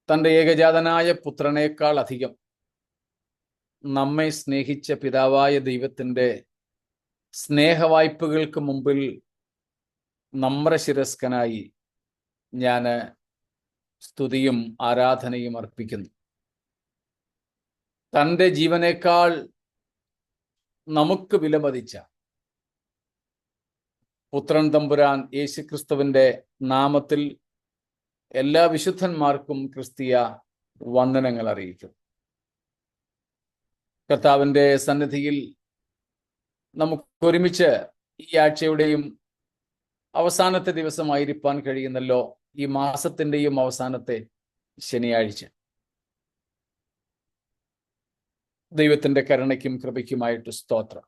തൻ്റെ ഏകജാതനായ പുത്രനേക്കാൾ അധികം നമ്മെ സ്നേഹിച്ച പിതാവായ ദൈവത്തിൻ്റെ സ്നേഹവായ്പകൾക്ക് മുമ്പിൽ നമ്രശിരസ്കനായി ഞാൻ സ്തുതിയും ആരാധനയും അർപ്പിക്കുന്നു. തൻ്റെ ജീവനേക്കാൾ നമുക്ക് വിലമതിച്ച പുത്രൻ തമ്പുരാൻ യേശുക്രിസ്തുവിൻ്റെ നാമത്തിൽ എല്ലാ വിശുദ്ധന്മാർക്കും ക്രിസ്തീയ വന്ദനങ്ങൾ അറിയിക്കും. കർത്താവിൻ്റെ സന്നിധിയിൽ നമുക്കൊരുമിച്ച് ഈ ആഴ്ചയുടെയും അവസാനത്തെ ദിവസമായിരിക്കാൻ കഴിയുന്നല്ലോ, ഈ മാസത്തിൻ്റെയും അവസാനത്തെ ശനിയാഴ്ച. ദൈവത്തിൻ്റെ കരുണയ്ക്കും കൃപയ്ക്കുമായിട്ട് സ്തോത്രം.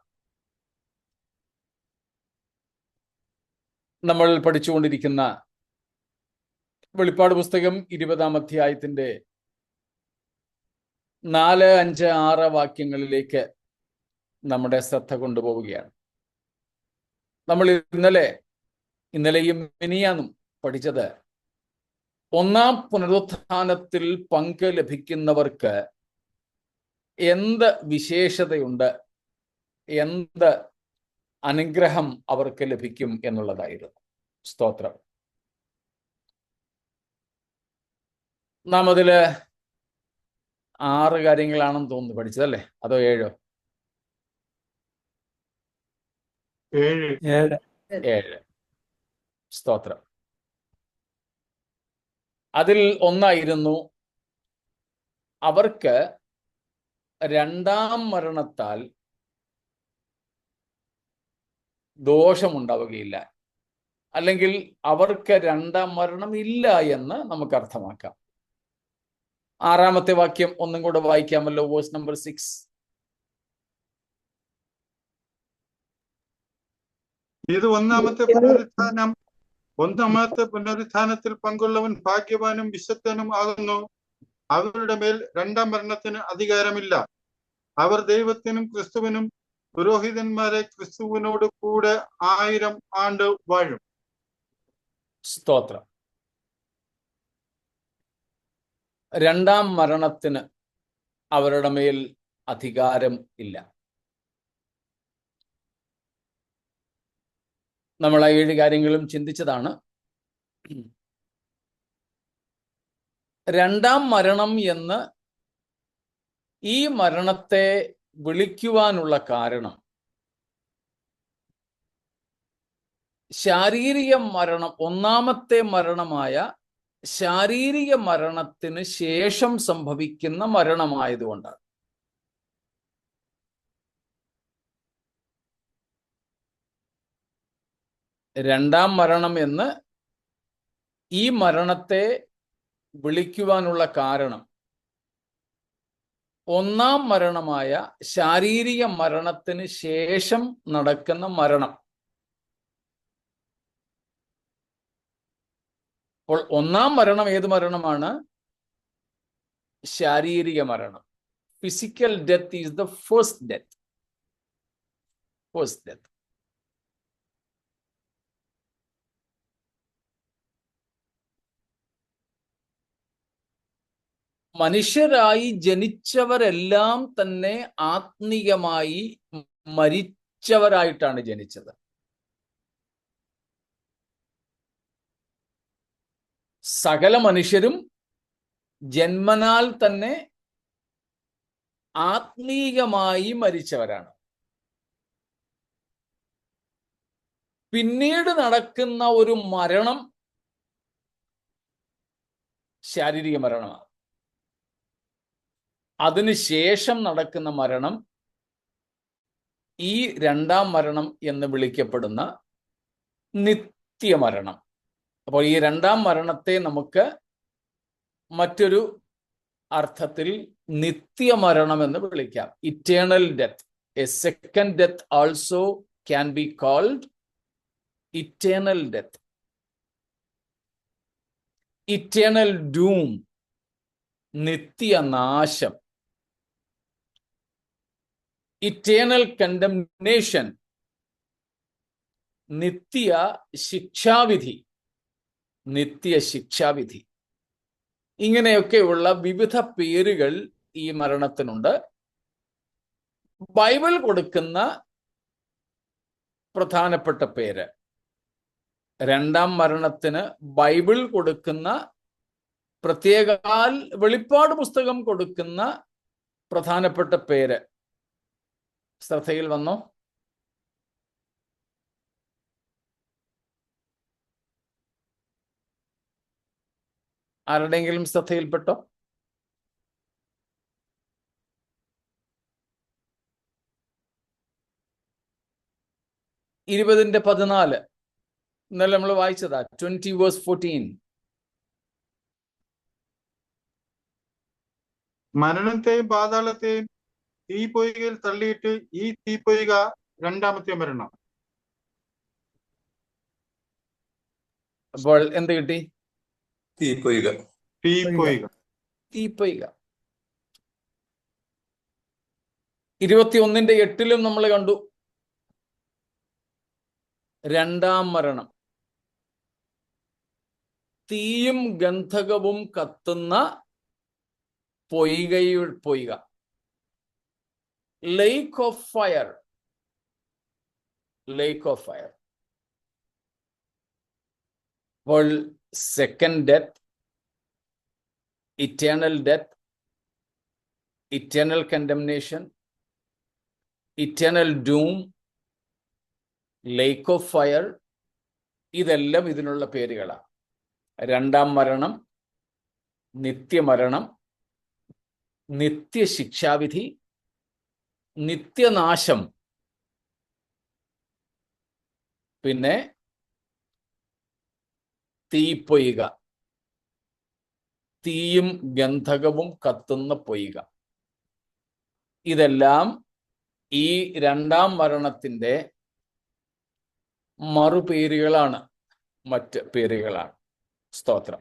നമ്മൾ പഠിച്ചുകൊണ്ടിരിക്കുന്ന വെളിപ്പാട് പുസ്തകം 20-ാം അധ്യായത്തിൻ്റെ 4, 5, 6 വാക്യങ്ങളിലേക്ക് നമ്മുടെ ശ്രദ്ധ കൊണ്ടുപോവുകയാണ്. നമ്മൾ ഇന്നലെയും മിനിയാന്നും പഠിച്ചത് ഒന്നാം പുനരുത്ഥാനത്തിൽ പങ്ക് ലഭിക്കുന്നവർക്ക് എന്ത് വിശേഷതയുണ്ട്, എന്ത് അനുഗ്രഹം അവർക്ക് ലഭിക്കും എന്നുള്ളതായിരുന്നു. സ്തോത്രം. നാം അതിൽ 6 കാര്യങ്ങളാണെന്ന് തോന്നുന്നു പഠിച്ചതല്ലേ, അതോ 7? 7. സ്തോത്രം. അതിൽ ഒന്നായിരുന്നു അവർക്ക് രണ്ടാം മരണത്താൽ ദോഷമുണ്ടാവുകയില്ല, അല്ലെങ്കിൽ അവർക്ക് രണ്ടാം മരണം ഇല്ല എന്ന് നമുക്ക് അർത്ഥമാക്കാം. 6-ാമത്തെ വാക്യം ഒന്നും കൂടെ വായിക്കാമല്ലോ, വേഴ്സ് നമ്പർ 6. ഇത് ഒന്നാമത്തെ പുനരുത്ഥാനത്തിൽ പങ്കുള്ളവൻ ഭാഗ്യവാനും വിശുദ്ധനും ആകുന്നു. അവരുടെ മേൽ രണ്ടാം മരണത്തിന് അധികാരമില്ല. അവർ ദൈവത്തിനും ക്രിസ്തുവിനും പുരോഹിതന്മാരെ ക്രിസ്തുവിനോട് കൂടെ 1000 ആണ്ട് വാഴും. സ്തോത്രം. രണ്ടാം മരണത്തിന് അവരുടെ മേൽ അധികാരം ഇല്ല. നമ്മൾ ആ 7 കാര്യങ്ങളും ചിന്തിച്ചതാണ്. രണ്ടാം മരണം എന്ന് ഈ മരണത്തെ വിളിക്കുവാനുള്ള കാരണം ശാരീരിക മരണം, ഒന്നാമത്തെ മരണമായ ശാരീരിക മരണത്തിന് ശേഷം സംഭവിക്കുന്ന മരണമായതുകൊണ്ടാണ്. രണ്ടാം മരണം എന്ന് ഈ മരണത്തെ വിളിക്കുവാനുള്ള കാരണം ഒന്നാം മരണമായ ശാരീരിക മരണത്തിന് ശേഷം നടക്കുന്ന മരണം. അപ്പോൾ ഒന്നാം മരണം ഏത് മരണമാണ്? ശാരീരിക മരണം. Physical death is the first death. First death. മനുഷ്യരായി ജനിച്ചവരെല്ലാം തന്നെ ആത്മീയമായി മരിച്ചവരായിട്ടാണ് ജനിച്ചത്. സകല മനുഷ്യരും ജന്മനാൽ തന്നെ ആത്മീയമായി മരിച്ചവരാണ്. പിന്നീട് നടക്കുന്ന ഒരു മരണം ശാരീരിക മരണമാണ്. അതിനുശേഷം നടക്കുന്ന മരണം ഈ രണ്ടാം മരണം എന്ന് വിളിക്കപ്പെടുന്ന നിത്യമരണം. അപ്പോൾ ഈ രണ്ടാം മരണത്തെ നമുക്ക് മറ്റൊരു അർത്ഥത്തിൽ നിത്യമരണം എന്ന് വിളിക്കാം. Eternal death. A second death also can be called eternal death. Eternal doom, നിത്യനാശം. ഇറ്റേണൽ കണ്ടംനേഷൻ, നിത്യ ശിക്ഷാവിധി. നിത്യ ശിക്ഷാവിധി. ഇങ്ങനെയൊക്കെയുള്ള വിവിധ പേരുകൾ ഈ മരണത്തിനുണ്ട്. ബൈബിൾ കൊടുക്കുന്ന പ്രധാനപ്പെട്ട പേര്, രണ്ടാം മരണത്തിന് ബൈബിൾ കൊടുക്കുന്ന, പ്രത്യേകാൽ വെളിപ്പാട് പുസ്തകം കൊടുക്കുന്ന പ്രധാനപ്പെട്ട പേര് ശ്രദ്ധയിൽ വന്നോ? ആരുടെയെങ്കിലും ശ്രദ്ധയിൽപ്പെട്ടോ? ഇരുപതിന്റെ 14 ഇന്നലെ നമ്മൾ വായിച്ചതാ. 20:14. മരണത്തെയും പാതാളത്തെയും തീപ്പൊയ്കയിൽ തള്ളിയിട്ട് ഈ തീപ്പൊയ്ക രണ്ടാമത്തെ മരണം. അപ്പോൾ എന്ത് കിട്ടി? തീപ്പൊയ്ക. തീപ്പൊയ്ക. തീപ്പൊയ്ക. 21:8 നമ്മൾ കണ്ടു രണ്ടാം മരണം, തീയും ഗന്ധകവും കത്തുന്ന പൊയ്ക, ലേക്ക് ഓഫ് ഫയർ. അപ്പോൾ second death, eternal death, eternal condemnation, eternal dome, lake of fire, ഇതെല്ലാം ഇതിനുള്ള പേരുകളാണ്. രണ്ടാം മരണം, നിത്യമരണം, നിത്യശിക്ഷാവിധി, നിത്യനാശം, പിന്നെ തീപ്പൊയ്ക, തീയും ഗന്ധകവും കത്തുന്ന പൊയ്ക. ഇതെല്ലാം ഈ രണ്ടാം മരണത്തിന്റെ മറുപേരുകളാണ്, മറ്റ് പേരുകളാണ്. സ്തോത്രം.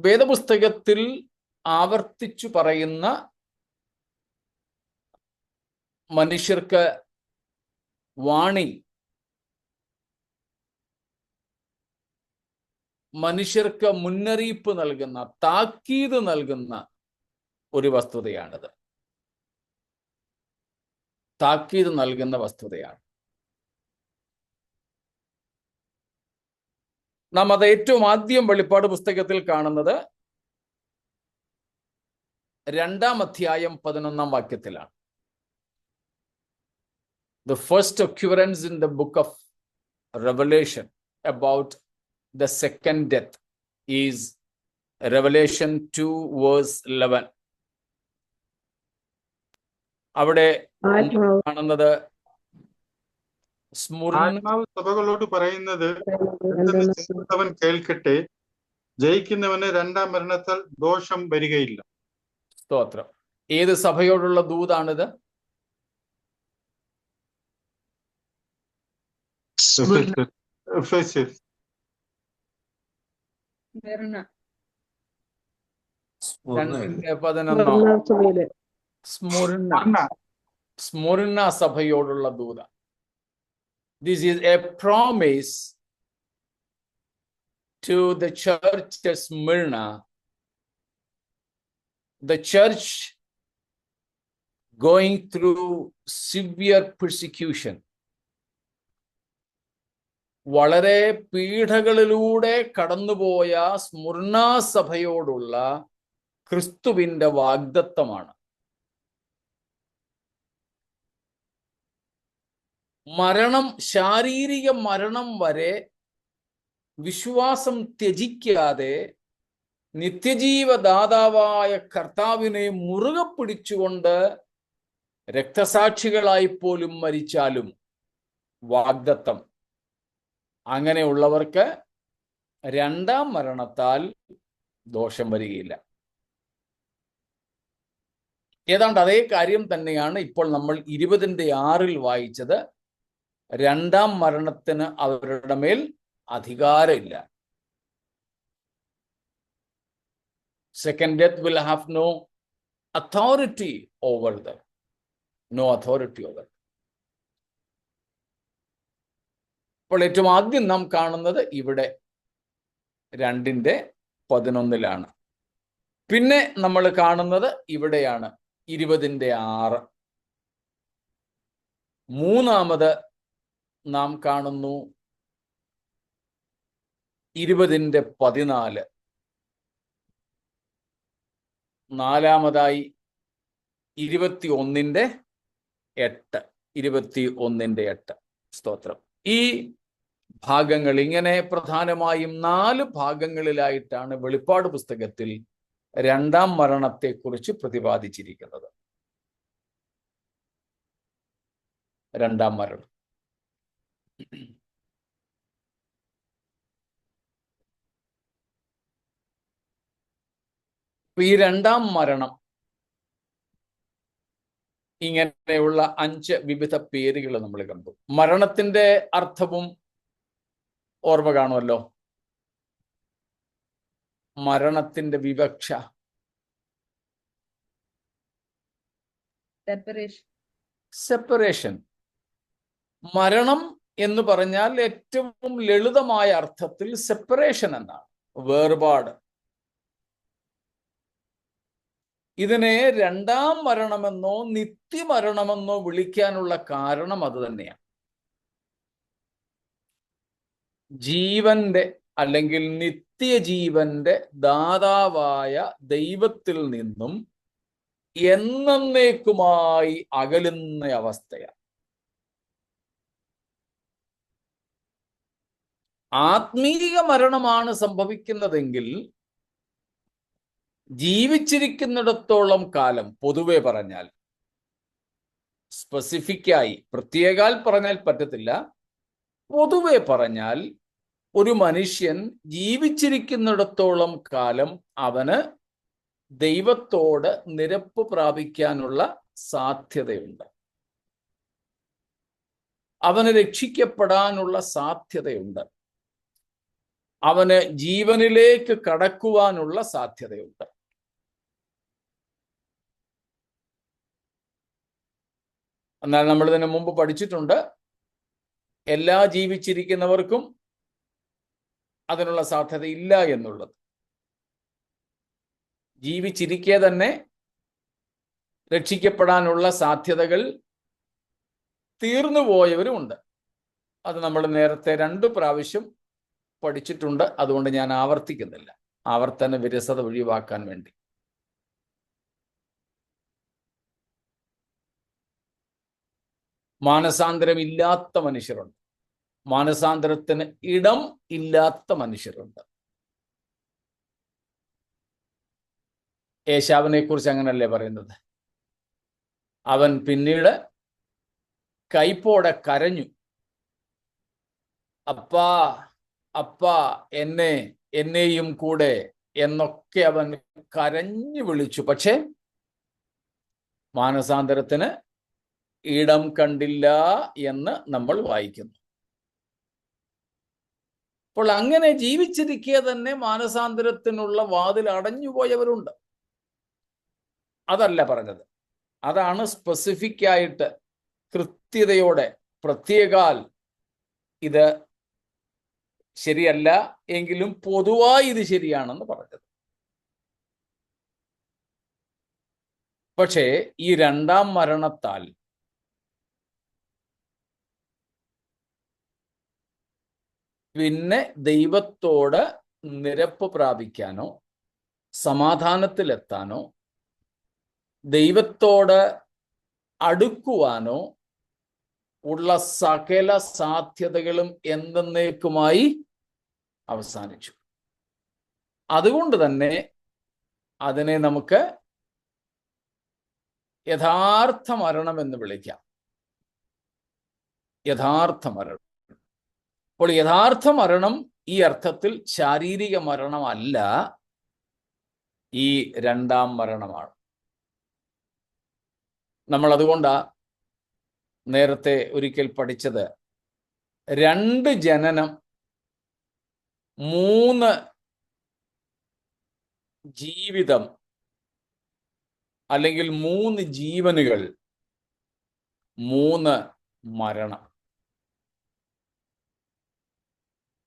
വേദപുസ്തകത്തിൽ ആവർത്തിച്ചു പറയുന്ന, മനുഷ്യർക്ക് വാണി, മനുഷ്യർക്ക് മുന്നറിയിപ്പ് നൽകുന്ന, താക്കീത് നൽകുന്ന ഒരു വസ്തുതയാണിത്. താക്കീത് നൽകുന്ന വസ്തുതയാണ്. നാം അത് ഏറ്റവും ആദ്യം വെളിപ്പാട് പുസ്തകത്തിൽ കാണുന്നത് 2-ാം അധ്യായം 11-ാം വാക്യത്തിലാണ്. The first occurrence in the book of Revelation about the second death is Revelation 2:11. അവിടെ കാണുന്നത് ആത്മാവ് സഭകളോട് പറയുന്നത്, ചെയ്യുന്നവൻ കേൾക്കട്ടെ, ജയിക്കുന്നവന് രണ്ടാം മരണത്താൽ ദോഷം വരികയില്ല. സ്തോത്രം. ഏത് സഭയോടുള്ള ദൂതാണിത്? എഫേസ്യർ. സ്മുർണ സഭയോടുള്ള ദൂത. This is a promise to the church at Smyrna. The church going through severe persecution. വളരെ പീഡകളിലൂടെ കടന്നുപോയ സ്മുർണ സഭയോടുള്ള ക്രിസ്തുവിന്റെ വാഗ്ദത്തമാണ്. മരണം, ശാരീരിക മരണം വരെ വിശ്വാസം ത്യജിക്കാതെ നിത്യജീവദാതാവായ കർത്താവിനെ മുറുകെ പിടിച്ചുകൊണ്ട് രക്തസാക്ഷികളായി പോലും മരിച്ചാലും വാഗ്ദത്തം. അങ്ങനെയുള്ളവർക്ക് രണ്ടാം മരണത്താൽ ദോഷം വരികയില്ല. ഏതാണ്ട് അതേ കാര്യം തന്നെയാണ് ഇപ്പോൾ നമ്മൾ 20:6 വായിച്ചത്. രണ്ടാം മരണത്തിന് അവരുടെ മേൽ അധികാരമില്ല. Second death will have no authority over them. No authority over them. അപ്പോൾ ഏറ്റവും ആദ്യം നാം കാണുന്നത് ഇവിടെ 2:11 പിന്നെ നമ്മൾ കാണുന്നത് ഇവിടെയാണ് 20:6. മൂന്നാമത് നാം കാണുന്നു 20:14. നാലാമതായി 21:8. സ്തോത്രം. ഈ ഭാഗങ്ങൾ ഇങ്ങനെ പ്രധാനമായും 4 ഭാഗങ്ങളിലായിട്ടാണ് വെളിപ്പാട് പുസ്തകത്തിൽ രണ്ടാം മരണത്തെക്കുറിച്ച് പ്രതിപാദിച്ചിരിക്കുന്നത്. രണ്ടാം മരണം. ഈ രണ്ടാം മരണം ഇങ്ങനെയുള്ള 5 വിവിധ പേരുകൾ നമ്മൾ കണ്ടു. മരണത്തിന്റെ അർത്ഥവും ഓർമ്മ കാണുമല്ലോ. മരണത്തിന്റെ വിവക്ഷ സെപ്പറേഷൻ. മരണം എന്ന് പറഞ്ഞാൽ ഏറ്റവും ലളിതമായ അർത്ഥത്തിൽ സെപ്പറേഷൻ എന്നാണ്, വേർപാട്. ഇതിനെ രണ്ടാം മരണമെന്നോ നിത്യമരണമെന്നോ വിളിക്കാനുള്ള കാരണം അത് തന്നെയാണ്. ജീവന്റെ അല്ലെങ്കിൽ നിത്യജീവന്റെ ദാതാവായ ദൈവത്തിൽ നിന്നും എന്നേക്കുമായി അകലുന്ന അവസ്ഥയാണ്. ആത്മീയ മരണമാണ് സംഭവിക്കുന്നതെങ്കിൽ ജീവിച്ചിരിക്കുന്നിടത്തോളം കാലം, പൊതുവെ പറഞ്ഞാൽ, സ്പെസിഫിക്കായി പ്രത്യേകാൽ പറഞ്ഞാൽ പറ്റത്തില്ല, പൊതുവെ പറഞ്ഞാൽ ഒരു മനുഷ്യൻ ജീവിച്ചിരിക്കുന്നിടത്തോളം കാലം അവന് ദൈവത്തോട് നിരപ്പ് പ്രാപിക്കാനുള്ള സാധ്യതയുണ്ട്. അവന് രക്ഷിക്കപ്പെടാനുള്ള സാധ്യതയുണ്ട്. അവന് ജീവനിലേക്ക് കടക്കുവാനുള്ള സാധ്യതയുണ്ട്. എന്നാൽ നമ്മൾ ഇതിനു മുമ്പ് പഠിച്ചിട്ടുണ്ട്, എല്ലാ ജീവിച്ചിരിക്കുന്നവർക്കും അതിനുള്ള സാധ്യത ഇല്ല എന്നുള്ളത്. ജീവിച്ചിരിക്കെ തന്നെ രക്ഷിക്കപ്പെടാനുള്ള സാധ്യതകൾ തീർന്നുപോയവരുമുണ്ട്. അത് നമ്മൾ നേരത്തെ 2 പ്രാവശ്യം പഠിച്ചിട്ടുണ്ട്. അതുകൊണ്ട് ഞാൻ ആവർത്തിക്കുന്നില്ല, ആവർത്തന വിരസത ഒഴിവാക്കാൻ വേണ്ടി. മാനസാന്തരമില്ലാത്ത മനുഷ്യരുണ്ട്, മാനസാന്തരത്തിന് ഇടം ഇല്ലാത്ത മനുഷ്യരുണ്ട്. ഏശാവിനെ കുറിച്ച് അങ്ങനല്ലേ പറയുന്നത്? അവൻ പിന്നീട് കൈപ്പോടെ കരഞ്ഞു, അപ്പാ അപ്പാ എന്നെയും കൂടെ എന്നൊക്കെ അവൻ കരഞ്ഞു വിളിച്ചു. പക്ഷെ മാനസാന്തരത്തിന് ഇടം കണ്ടില്ല എന്ന് നമ്മൾ വായിക്കുന്നു. അപ്പോൾ അങ്ങനെ ജീവിച്ചിരിക്കെ തന്നെ മാനസാന്തരത്തിനുള്ള വാതിൽ അടഞ്ഞുപോയവരുണ്ട്. അതല്ല പറഞ്ഞത്. അതാണ് സ്പെസിഫിക് ആയിട്ട് കൃത്യതയോടെ പ്രത്യേകാൽ ഇത് ശരിയല്ല എങ്കിലും പൊതുവായി ഇത് ശരിയാണെന്ന് പറഞ്ഞത്. പക്ഷേ ഈ രണ്ടാം മരണത്താൽ പിന്നെ ദൈവത്തോട് നിരപ്പ് പ്രാപിക്കാനോ സമാധാനത്തിലെത്താനോ ദൈവത്തോട് അടുക്കുവാനോ ഉള്ള സകല സാധ്യതകളും എന്നേക്കുമായി അവസാനിച്ചു. അതുകൊണ്ട് തന്നെ അതിനെ നമുക്ക് യഥാർത്ഥ മരണം എന്ന് വിളിക്കാം. യഥാർത്ഥ മരണം. അപ്പോൾ യഥാർത്ഥ മരണം ഈ അർത്ഥത്തിൽ ശാരീരിക മരണമല്ല, ഈ രണ്ടാം മരണമാണ്. നമ്മൾ അതുകൊണ്ടാ നേരത്തെ ഒരിക്കൽ പഠിച്ചത് 2 ജനനം, 3 ജീവിതം, അല്ലെങ്കിൽ 3 ജീവനുകൾ, 3 മരണം.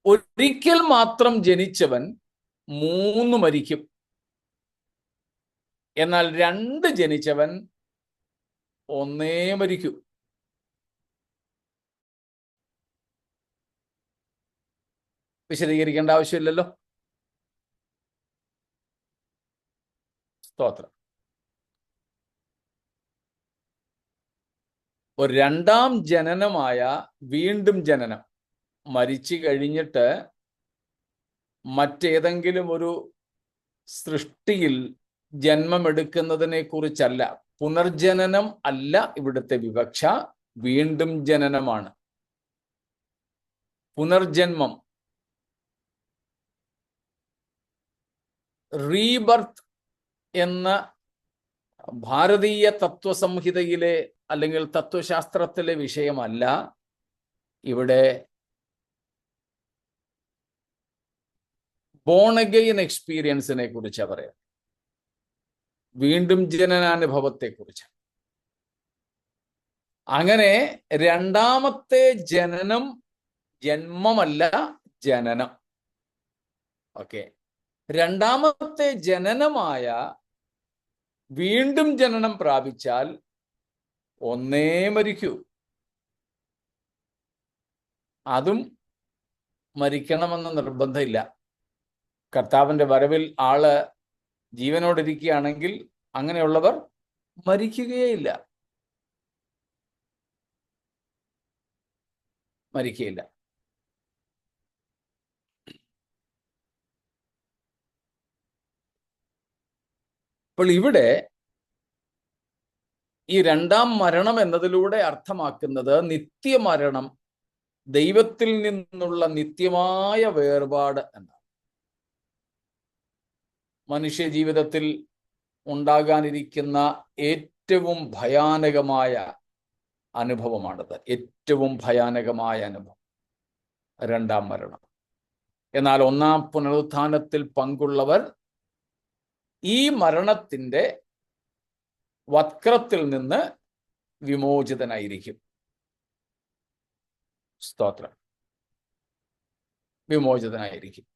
ഒരിക്കൽ മാത്രം ജനിച്ചവൻ 3 മരിക്കും. എന്നാൽ 2 ജനിച്ചവൻ 1 മരിക്കൂ. വിശദീകരിക്കേണ്ട ആവശ്യമില്ലല്ലോ. സ്തോത്രം. ഒരു 2ാം ജനനമായ വീണ്ടും ജനനം മരിച്ചു കഴിഞ്ഞിട്ട് മറ്റേതെങ്കിലും ഒരു സൃഷ്ടിയിൽ ജന്മമെടുക്കുന്നതിനെ കുറിച്ചല്ല. പുനർജനനം അല്ല ഇവിടുത്തെ വിവക്ഷ, വീണ്ടും ജനനമാണ്. പുനർജന്മം, റീബർത്ത് എന്ന ഭാരതീയ തത്വസംഹിതയിലെ അല്ലെങ്കിൽ തത്വശാസ്ത്രത്തിലെ വിഷയമല്ല ഇവിടെ. ബോൺ അഗെയിൻ എക്സ്പീരിയൻസിനെ കുറിച്ചാണ് പറയാം, വീണ്ടും ജനനാനുഭവത്തെ കുറിച്ച്. അങ്ങനെ 2ാമത്തെ ജനനം ജന്മമല്ല, ജനനം. ഓക്കെ, 2ാമത്തെ ജനനമായ വീണ്ടും ജനനം പ്രാപിച്ചാൽ 1 മരിക്കൂ. അതും മരിക്കണമെന്ന നിർബന്ധമില്ല. കർത്താവിന്റെ വരവിൽ ആള് ജീവനോടിരിക്കുകയാണെങ്കിൽ അങ്ങനെയുള്ളവർ മരിക്കുകയില്ല. അപ്പോൾ ഇവിടെ ഈ 2ാം മരണം എന്നതിലൂടെ അർത്ഥമാക്കുന്നത് നിത്യമരണം, ദൈവത്തിൽ നിന്നുള്ള നിത്യമായ വേർപാട് എന്നാണ്. മനുഷ്യ ജീവിതത്തിൽ ഉണ്ടാകാനിരിക്കുന്ന ഏറ്റവും ഭയാനകമായ അനുഭവമാണത്. ഏറ്റവും ഭയാനകമായ അനുഭവം 2ാം മരണം. എന്നാൽ 1ാം പുനരുത്ഥാനത്തിൽ പങ്കുള്ളവർ ഈ മരണത്തിന്റെ വക്രത്തിൽ നിന്ന് വിമോചിതനായിരിക്കും. സ്തോത്രം. വിമോചിതനായിരിക്കും.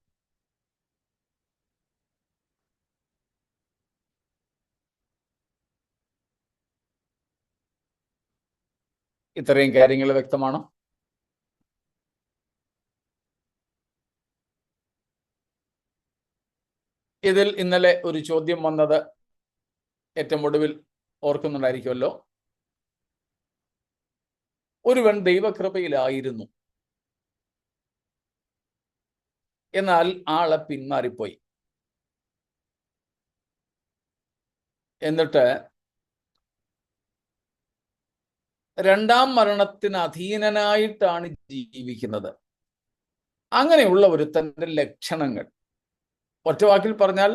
ഇത്രയും കാര്യങ്ങൾ വ്യക്തമാണോ? ഇതിൽ ഇന്നലെ ഒരു ചോദ്യം വന്നത് ഏറ്റവും ഒടുവിൽ ഓർക്കുന്നുണ്ടായിരിക്കുമല്ലോ. ഒരുവൻ ദൈവകൃപയിലായിരുന്നു, എന്നാൽ ആളെ പിന്മാറിപ്പോയി. എന്നിട്ട് 2ാം മരണത്തിന് അധീനനായിട്ടാണ് ജീവിക്കുന്നത്. അങ്ങനെയുള്ള ഒരുത്തന്റെ ലക്ഷണങ്ങൾ ഒറ്റവാക്കിൽ പറഞ്ഞാൽ,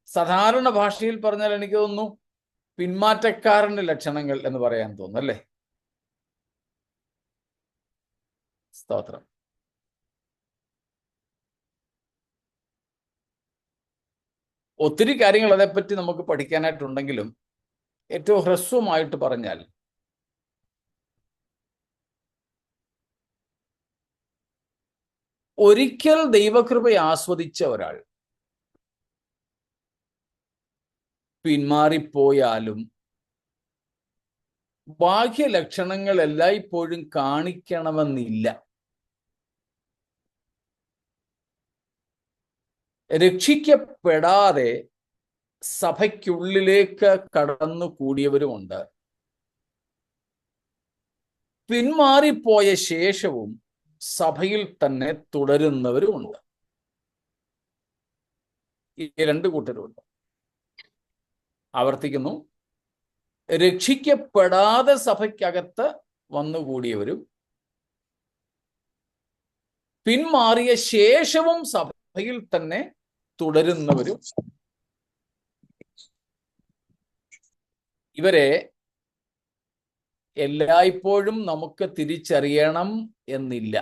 സാധാരണ ഭാഷയിൽ പറഞ്ഞാൽ എനിക്ക് തോന്നുന്നു പിന്മാറ്റക്കാരന്റെ ലക്ഷണങ്ങൾ എന്ന് പറയാൻ തോന്നുന്നു, അല്ലേ? സ്തോത്രം. ഒത്തിരി കാര്യങ്ങൾ അതേപ്പറ്റി നമുക്ക് പഠിക്കാനായിട്ടുണ്ടെങ്കിലും ഏറ്റവും ഹ്രസ്വമായിട്ട് പറഞ്ഞാൽ, ഒരിക്കൽ ദൈവകൃപയെ ആസ്വദിച്ച ഒരാൾ പിന്മാറിപ്പോയാലും ബാഹ്യലക്ഷണങ്ങൾ എല്ലായ്പ്പോഴും കാണിക്കണമെന്നില്ല. രക്ഷിക്കപ്പെടാതെ സഭയ്ക്കുള്ളിലേക്ക് കടന്നു കൂടിയവരുമുണ്ട്. പിന്മാറിപ്പോയ ശേഷവും സഭയിൽ തന്നെ തുടരുന്നവരുമുണ്ട്. ഈ 2 കൂട്ടരുമുണ്ട്. ആവർത്തിക്കുന്നു, രക്ഷിക്കപ്പെടാതെ സഭയ്ക്കകത്ത് വന്നുകൂടിയവരും പിന്മാറിയ ശേഷവും സഭയിൽ തന്നെ തുടരുന്നവരും. ഇവരെ എല്ലായ്പ്പോഴും നമുക്ക് തിരിച്ചറിയണം എന്നില്ല.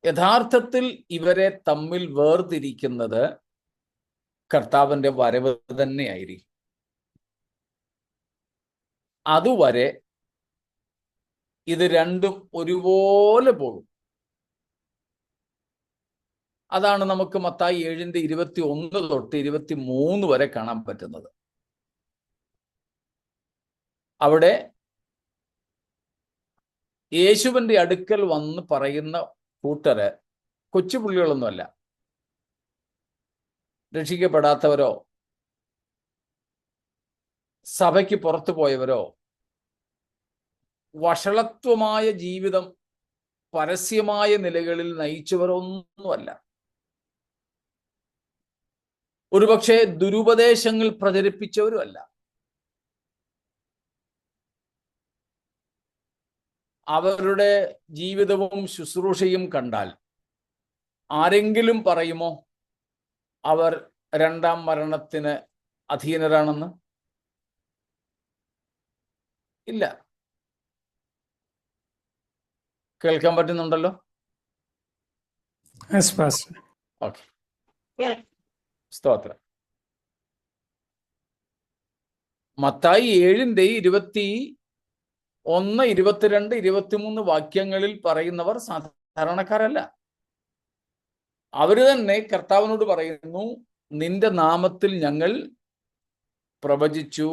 യഥാർത്ഥത്തിൽ ഇവരെ തമ്മിൽ വേർതിരിക്കുന്നത് കർത്താവിന്റെ വരവ് തന്നെയായിരിക്കും. അതുവരെ ഇത് രണ്ടും ഒരുപോലെ പോകും. അതാണ് നമുക്ക് മത്തായി 7:21 തൊട്ട് 23 വരെ കാണാൻ പറ്റുന്നത്. അവിടെ യേശുവിന്റെ അടുക്കൽ വന്ന് പറയുന്ന കൂട്ടര് കൊച്ചുപുള്ളികളൊന്നുമല്ല. രക്ഷിക്കപ്പെടാത്തവരോ സഭയ്ക്ക് പുറത്തു പോയവരോ വഷളത്വമായ ജീവിതം പരസ്യമായ നിലകളിൽ നയിച്ചവരൊന്നുമല്ല. ഒരുപക്ഷെ ദുരുപദേശങ്ങൾ പ്രചരിപ്പിച്ചവരുമല്ല. അവരുടെ ജീവിതവും ശുശ്രൂഷയും കണ്ടാൽ ആരെങ്കിലും പറയുമോ അവർ രണ്ടാം മരണത്തിന് അധീനരാണെന്ന്? ഇല്ല. കേൾക്കാൻ പറ്റുന്നുണ്ടല്ലോ? ഓക്കെ, സ്തോത്രം. മത്തായി 7:21, 22, 23 വാക്യങ്ങളിൽ പറയുന്നവർ സാധാരണക്കാരല്ല. അവര് തന്നെ കർത്താവിനോട് പറയുന്നു, നിന്റെ നാമത്തിൽ ഞങ്ങൾ പ്രവചിച്ചു,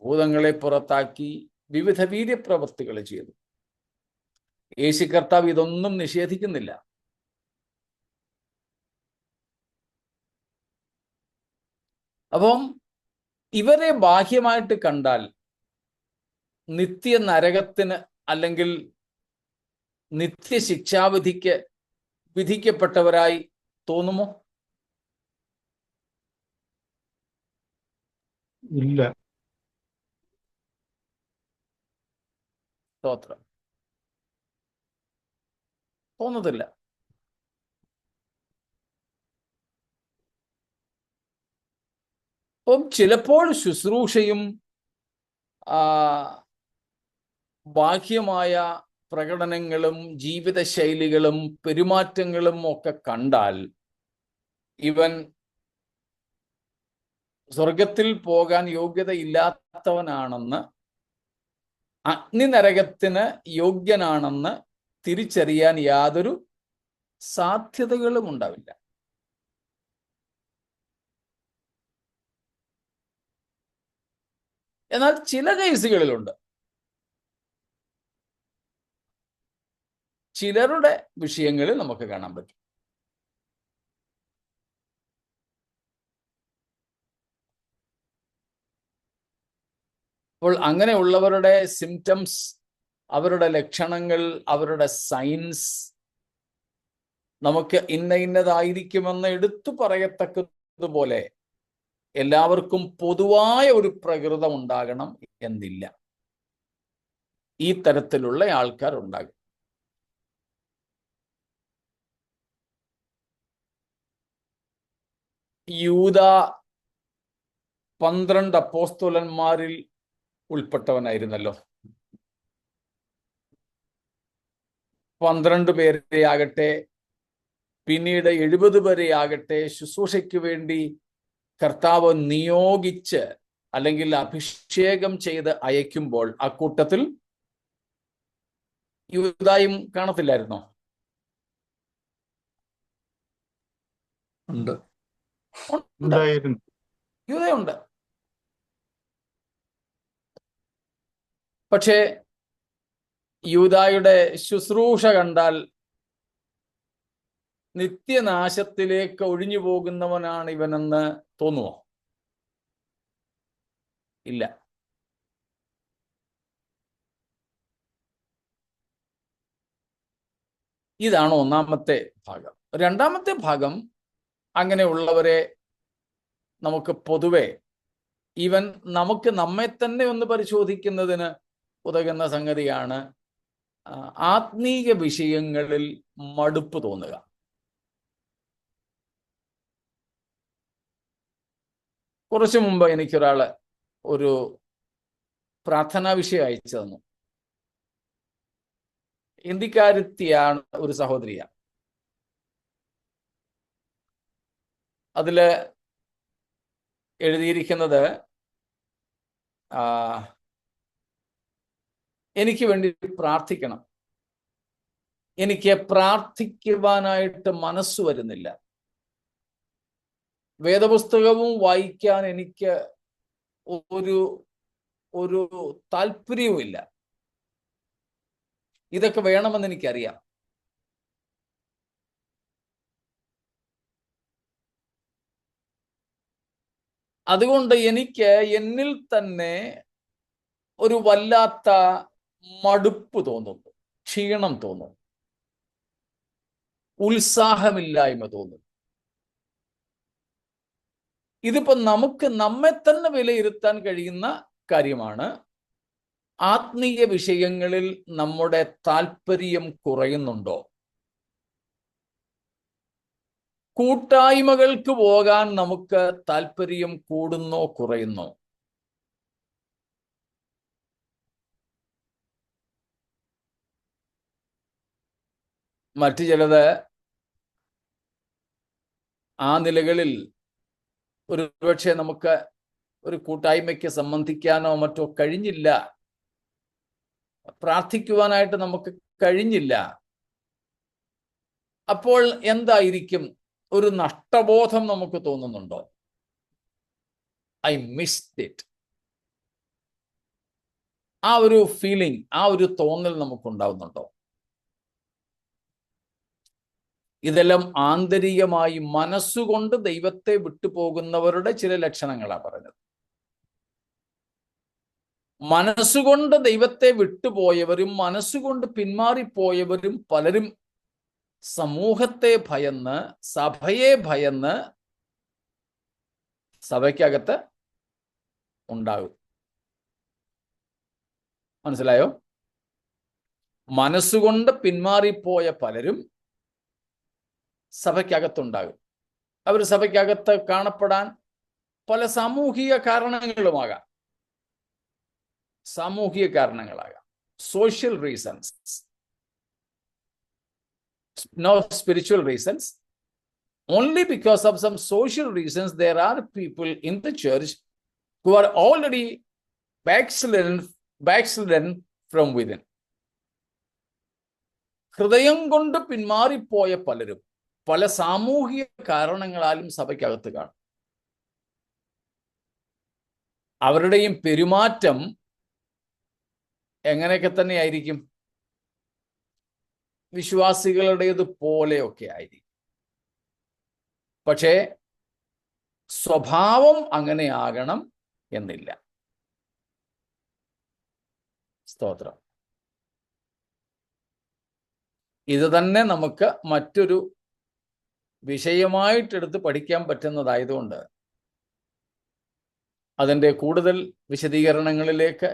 ഭൂതങ്ങളെ പുറത്താക്കി, വിവിധ വീര്യപ്രവൃത്തികൾ ചെയ്തു. യേശു കർത്താവ് ഇതൊന്നും നിഷേധിക്കുന്നില്ല. അപ്പം ഇവരെ ബാഹ്യമായിട്ട് കണ്ടാൽ നിത്യ നരകത്തിന് അല്ലെങ്കിൽ നിത്യശിക്ഷാവിധിക്ക് വിധിക്കപ്പെട്ടവരായി തോന്നുമോ? ഇല്ല. സ്തോത്രം. തോന്നത്തില്ല. അപ്പം ചിലപ്പോൾ ശുശ്രൂഷയും ബാഹ്യമായ പ്രകടനങ്ങളും ജീവിതശൈലികളും പെരുമാറ്റങ്ങളും ഒക്കെ കണ്ടാൽ ഇവൻ സ്വർഗത്തിൽ പോകാൻ യോഗ്യതയില്ലാത്തവനാണെന്ന്, അഗ്നിനരകത്തിന് യോഗ്യനാണെന്ന് തിരിച്ചറിയാൻ യാതൊരു സാധ്യതകളും ഉണ്ടാവില്ല. എന്നാൽ ചില കേസുകളിലുണ്ട്. ചിലരുടെ വിഷയങ്ങളിൽ നമുക്ക് കാണാൻ പറ്റും. അപ്പോൾ അങ്ങനെയുള്ളവരുടെ സിംറ്റംസ്, അവരുടെ ലക്ഷണങ്ങൾ, അവരുടെ സൈൻസ് നമുക്ക് ഇന്നതായിരിക്കുമെന്ന് എടുത്തു പറയത്തക്കതുപോലെ എല്ലാവർക്കും പൊതുവായ ഒരു പ്രകൃതം ഉണ്ടാകണം എന്നില്ല. ഈ തരത്തിലുള്ള ആൾക്കാർ ഉണ്ടാകും. യൂദ 12 അപ്പോസ്തലന്മാരിൽ ഉൾപ്പെട്ടവനായിരുന്നല്ലോ. 12 പേരെ ആകട്ടെ, പിന്നീട് 70 പേരെ ആകട്ടെ ശുശ്രൂഷയ്ക്ക് വേണ്ടി കർത്താവ് നിയോഗിച്ച് അല്ലെങ്കിൽ അഭിഷേകം ചെയ്ത് അയക്കുമ്പോൾ അക്കൂട്ടത്തിൽ യൂദായും കാണത്തില്ലായിരുന്നോ? ഉണ്ട്. യൂദയുണ്ട്. പക്ഷേ യൂദായുടെ ശുശ്രൂഷ കണ്ടാൽ നിത്യനാശത്തിലേക്ക് ഒഴിഞ്ഞു പോകുന്നവനാണ് ഇവനെന്ന് തോന്നുമോ? ഇല്ല. ഇതാണ് ഒന്നാമത്തെ ഭാഗം. രണ്ടാമത്തെ ഭാഗം, അങ്ങനെയുള്ളവരെ നമുക്ക് പൊതുവെ ഈവൻ നമുക്ക് നമ്മെ തന്നെ ഒന്ന് പരിശോധിക്കുന്നതിന് ഉതകുന്ന സംഗതിയാണ് ആത്മീയ വിഷയങ്ങളിൽ മടുപ്പ് തോന്നുക. കുറച്ചു മുമ്പ് എനിക്കൊരാള് ഒരു പ്രാർത്ഥനാ വിഷയം അയച്ചു തന്നു. ഹിന്ദിക്കാരത്തിയാണ്, ഒരു സഹോദരിയാണ്. അതില് എഴുതിയിരിക്കുന്നത് എനിക്ക് വേണ്ടി പ്രാർത്ഥിക്കണം. എനിക്ക് പ്രാർത്ഥിക്കുവാനായിട്ട് മനസ്സ് വരുന്നില്ല. വേദപുസ്തകവും വായിക്കാൻ എനിക്ക് ഒരു ഒരു താല്പര്യവുമില്ല. ഇതൊക്കെ വേണമെന്ന് എനിക്കറിയാം. അതുകൊണ്ട് എനിക്ക് എന്നിൽ തന്നെ ഒരു വല്ലാത്ത മടുപ്പ് തോന്നുന്നു, ക്ഷീണം തോന്നുന്നു, ഉത്സാഹമില്ലായ്മ തോന്നുന്നു. ഇതിപ്പോ നമുക്ക് നമ്മെ തന്നെ വിലയിരുത്താൻ കഴിയുന്ന കാര്യമാണ്. ആത്മീയ വിഷയങ്ങളിൽ നമ്മുടെ താല്പര്യം കുറയുന്നുണ്ടോ? കൂട്ടായ്മകൾക്ക് പോകാൻ നമുക്ക് താല്പര്യം കൂടുന്നോ കുറയുന്നോ? മറ്റു ചിലത് ആ നിലകളിൽ ഒരുപക്ഷെ നമുക്ക് ഒരു കൂട്ടായ്മയ്ക്ക് സംബന്ധിക്കാനോ മറ്റോ കഴിഞ്ഞില്ല, പ്രാർത്ഥിക്കുവാനായിട്ട് നമുക്ക് കഴിഞ്ഞില്ല. അപ്പോൾ എന്തായിരിക്കും? ഒരു നഷ്ടബോധം നമുക്ക് തോന്നുന്നുണ്ടോ? I missed it. ആ ഒരു ഫീലിംഗ്, ആ ഒരു തോന്നൽ നമുക്കുണ്ടാവുന്നുണ്ടോ? ഇതെല്ലാം ആന്തരികമായി മനസ്സുകൊണ്ട് ദൈവത്തെ വിട്ടുപോകുന്നവരുടെ ചില ലക്ഷണങ്ങളാണ് പറഞ്ഞത്. മനസ്സുകൊണ്ട് ദൈവത്തെ വിട്ടുപോയവരും മനസ്സുകൊണ്ട് പിന്മാറിപ്പോയവരും പലരും സമൂഹത്തെ ഭയന്ന്, സഭയെ ഭയന്ന് സഭയ്ക്കകത്ത് ഉണ്ടാകും. മനസ്സിലായോ? മനസ്സുകൊണ്ട് പിന്മാറിപ്പോയ പലരും സഭയ്ക്കകത്തുണ്ടാകും. അവർ സഭയ്ക്കകത്ത് കാണപ്പെടാൻ പല സാമൂഹിക കാരണങ്ങളുമാകാം. Social reasons, no spiritual reasons. Only because of some social reasons, there are people in the church who are already backslidden from within. ഹൃദയം കൊണ്ട് പിന്മാറിപ്പോയ പലരും പല സാമൂഹിക കാരണങ്ങളാലും സഭയ്ക്കകത്ത് കാണും. അവരുടെയും പെരുമാറ്റം എങ്ങനെയൊക്കെ തന്നെയായിരിക്കും? വിശ്വാസികളുടേത് പോലെയൊക്കെ ആയിരിക്കും. പക്ഷേ സ്വഭാവം അങ്ങനെ ആകണം എന്നില്ല. സ്തോത്രം. ഇത് തന്നെ നമുക്ക് മറ്റൊരു വിഷയമായിട്ടെടുത്ത് പഠിക്കാൻ പറ്റുന്നതായതുകൊണ്ട് അതിൻ്റെ കൂടുതൽ വിശദീകരണങ്ങളിലേക്ക്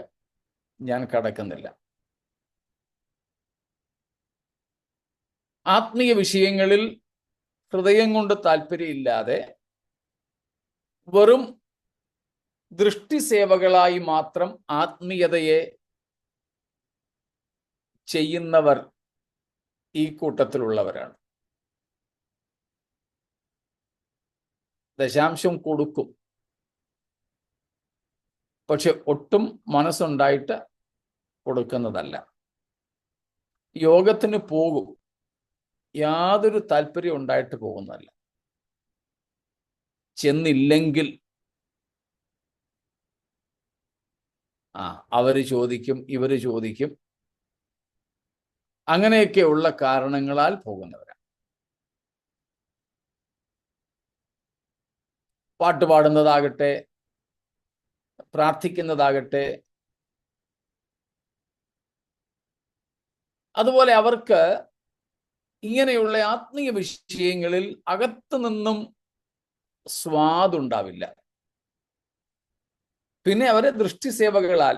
ഞാൻ കടക്കുന്നില്ല. ആത്മീയ വിഷയങ്ങളിൽ ഹൃദയം കൊണ്ട് താല്പര്യമില്ലാതെ വെറും ദൃഷ്ടിസേവകളായി മാത്രം ആത്മീയതയെ ചെയ്യുന്നവർ ഈ കൂട്ടത്തിലുള്ളവരാണ്. ദശാംശം കൊടുക്കും, പക്ഷെ ഒട്ടും മനസ്സുണ്ടായിട്ട് കൊടുക്കുന്നതല്ല. യോഗത്തിന് പോകും, യാതൊരു താല്പര്യം ഉണ്ടായിട്ട് പോകുന്നതല്ല. ചെന്നില്ലെങ്കിൽ അവര് ചോദിക്കും, ഇവര് ചോദിക്കും, അങ്ങനെയൊക്കെയുള്ള കാരണങ്ങളാൽ പോകുന്നവരാണ്. പാട്ട് പാടുന്നതാകട്ടെ, പ്രാർത്ഥിക്കുന്നതാകട്ടെ, അതുപോലെ അവർക്ക് ഇങ്ങനെയുള്ള ആത്മീയ വിഷയങ്ങളിൽ അകത്തു നിന്നും സ്വാദുണ്ടാവില്ല. പിന്നെ അവരെ ദൃഷ്ടിസേവകളാൽ,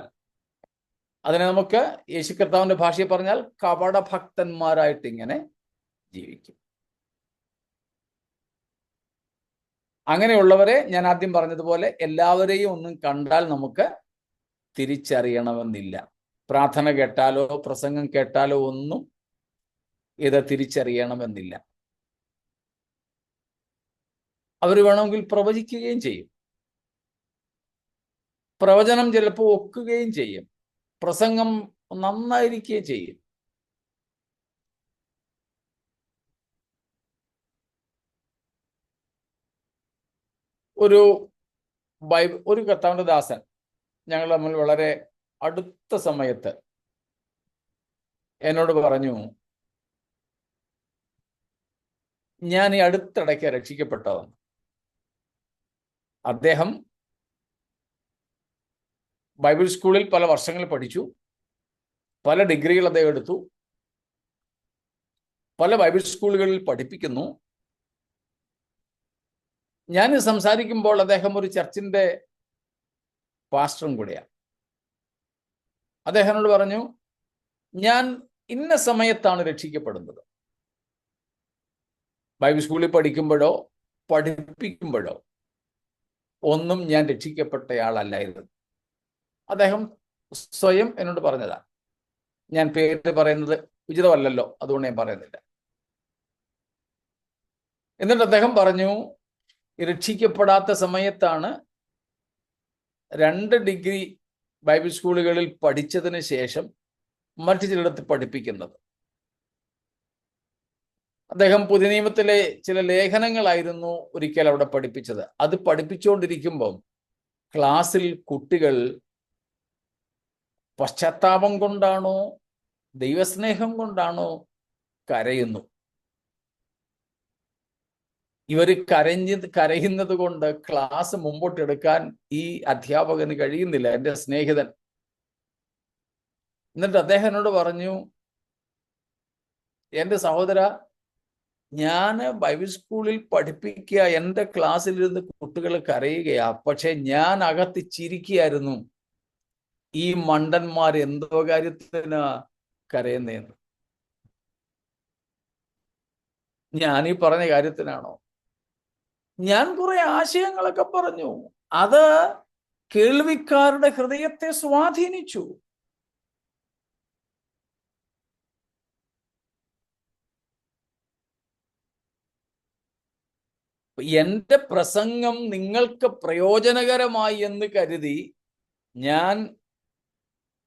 അതിനെ നമുക്ക് യേശു കർത്താവിന്റെ ഭാഷയിൽ പറഞ്ഞാൽ കപടഭക്തന്മാരായിട്ട് ഇങ്ങനെ ജീവിക്കും. അങ്ങനെയുള്ളവരെ ഞാൻ ആദ്യം പറഞ്ഞതുപോലെ എല്ലാവരെയും ഒന്നും കണ്ടാൽ നമുക്ക് തിരിച്ചറിയണമെന്നില്ല. പ്രാർത്ഥന കേട്ടാലോ പ്രസംഗം കേട്ടാലോ ഒന്നും ഇത് തിരിച്ചറിയണമെന്നില്ല. അവർ വേണമെങ്കിൽ പ്രവചിക്കുകയും ചെയ്യും, പ്രവചനം ചിലപ്പോൾ ഒക്കുകയും ചെയ്യും, പ്രസംഗം നന്നായിരിക്കുകയും ചെയ്യും. ഒരു കർത്താവിന്റെ ദാസൻ ഞങ്ങൾ തമ്മിൽ വളരെ അടുത്ത സമയത്ത് എന്നോട് പറഞ്ഞു, ഞാൻ ഈ അടുത്തിടയ്ക്ക് രക്ഷിക്കപ്പെട്ടതാണ്. അദ്ദേഹം ബൈബിൾ സ്കൂളിൽ പല വർഷങ്ങൾ പഠിച്ചു, പല ഡിഗ്രികൾ അദ്ദേഹം എടുത്തു, പല ബൈബിൾ സ്കൂളുകളിൽ പഠിപ്പിക്കുന്നു. ഞാൻ സംസാരിക്കുമ്പോൾ അദ്ദേഹം ഒരു ചർച്ചിന്റെ പാസ്റ്ററും കൂടെയാണ്. അദ്ദേഹം എന്നോട് പറഞ്ഞു, ഞാൻ ഇന്ന സമയത്താണ് രക്ഷിക്കപ്പെടുന്നത്. ബൈബിൾ സ്കൂളിൽ പഠിക്കുമ്പോഴോ പഠിപ്പിക്കുമ്പോഴോ ഒന്നും ഞാൻ രക്ഷിക്കപ്പെട്ടയാളല്ലായിരുന്നു. അദ്ദേഹം സ്വയം എന്നോട് പറഞ്ഞതാണ്. ഞാൻ പേര് പറയുന്നത് ഉചിതമല്ലല്ലോ, അതുകൊണ്ട് ഞാൻ പറയുന്നില്ല. എന്നിട്ട് അദ്ദേഹം പറഞ്ഞു, രക്ഷിക്കപ്പെടാത്ത സമയത്താണ് 2 ഡിഗ്രി ബൈബിൾ സ്കൂളുകളിൽ പഠിച്ചതിന് ശേഷം മറ്റു ചിലയിടത്ത് പഠിപ്പിക്കുന്നത്. അദ്ദേഹം പുതിയ നിയമത്തിലെ ചില ലേഖനങ്ങളായിരുന്നു ഒരിക്കൽ അവിടെ പഠിപ്പിച്ചത്. അത് പഠിപ്പിച്ചുകൊണ്ടിരിക്കുമ്പം ക്ലാസ്സിൽ കുട്ടികൾ പശ്ചാത്താപം കൊണ്ടാണോ ദൈവസ്നേഹം കൊണ്ടാണോ കരയുന്നു. ഇവർ കരയുന്നത് കൊണ്ട് ക്ലാസ് മുമ്പോട്ടെടുക്കാൻ ഈ അധ്യാപകന് കഴിയുന്നില്ല, എൻ്റെ സ്നേഹിതൻ. എന്നിട്ട് അദ്ദേഹം എന്നോട് പറഞ്ഞു, എൻ്റെ സഹോദര, ഞാൻ ബൈബിൾ സ്കൂളിൽ പഠിപ്പിക്കുക, എൻ്റെ ക്ലാസ്സിലിരുന്ന് കുട്ടികൾ കരയുകയാ, പക്ഷെ ഞാൻ അകത്ത് ചിരിക്കുകയായിരുന്നു, ഈ മണ്ടന്മാർ എന്തോ കാര്യത്തിന് കരയുന്നതെന്ന്. ഞാനീ പറഞ്ഞ കാര്യത്തിനാണോ? ഞാൻ കുറെ ആശയങ്ങളൊക്കെ പറഞ്ഞു, അത് കേൾവിക്കാരുടെ ഹൃദയത്തെ സ്വാധീനിച്ചു. എന്റെ പ്രസംഗം നിങ്ങൾക്ക് പ്രയോജനകരമായി എന്ന് കരുതി ഞാൻ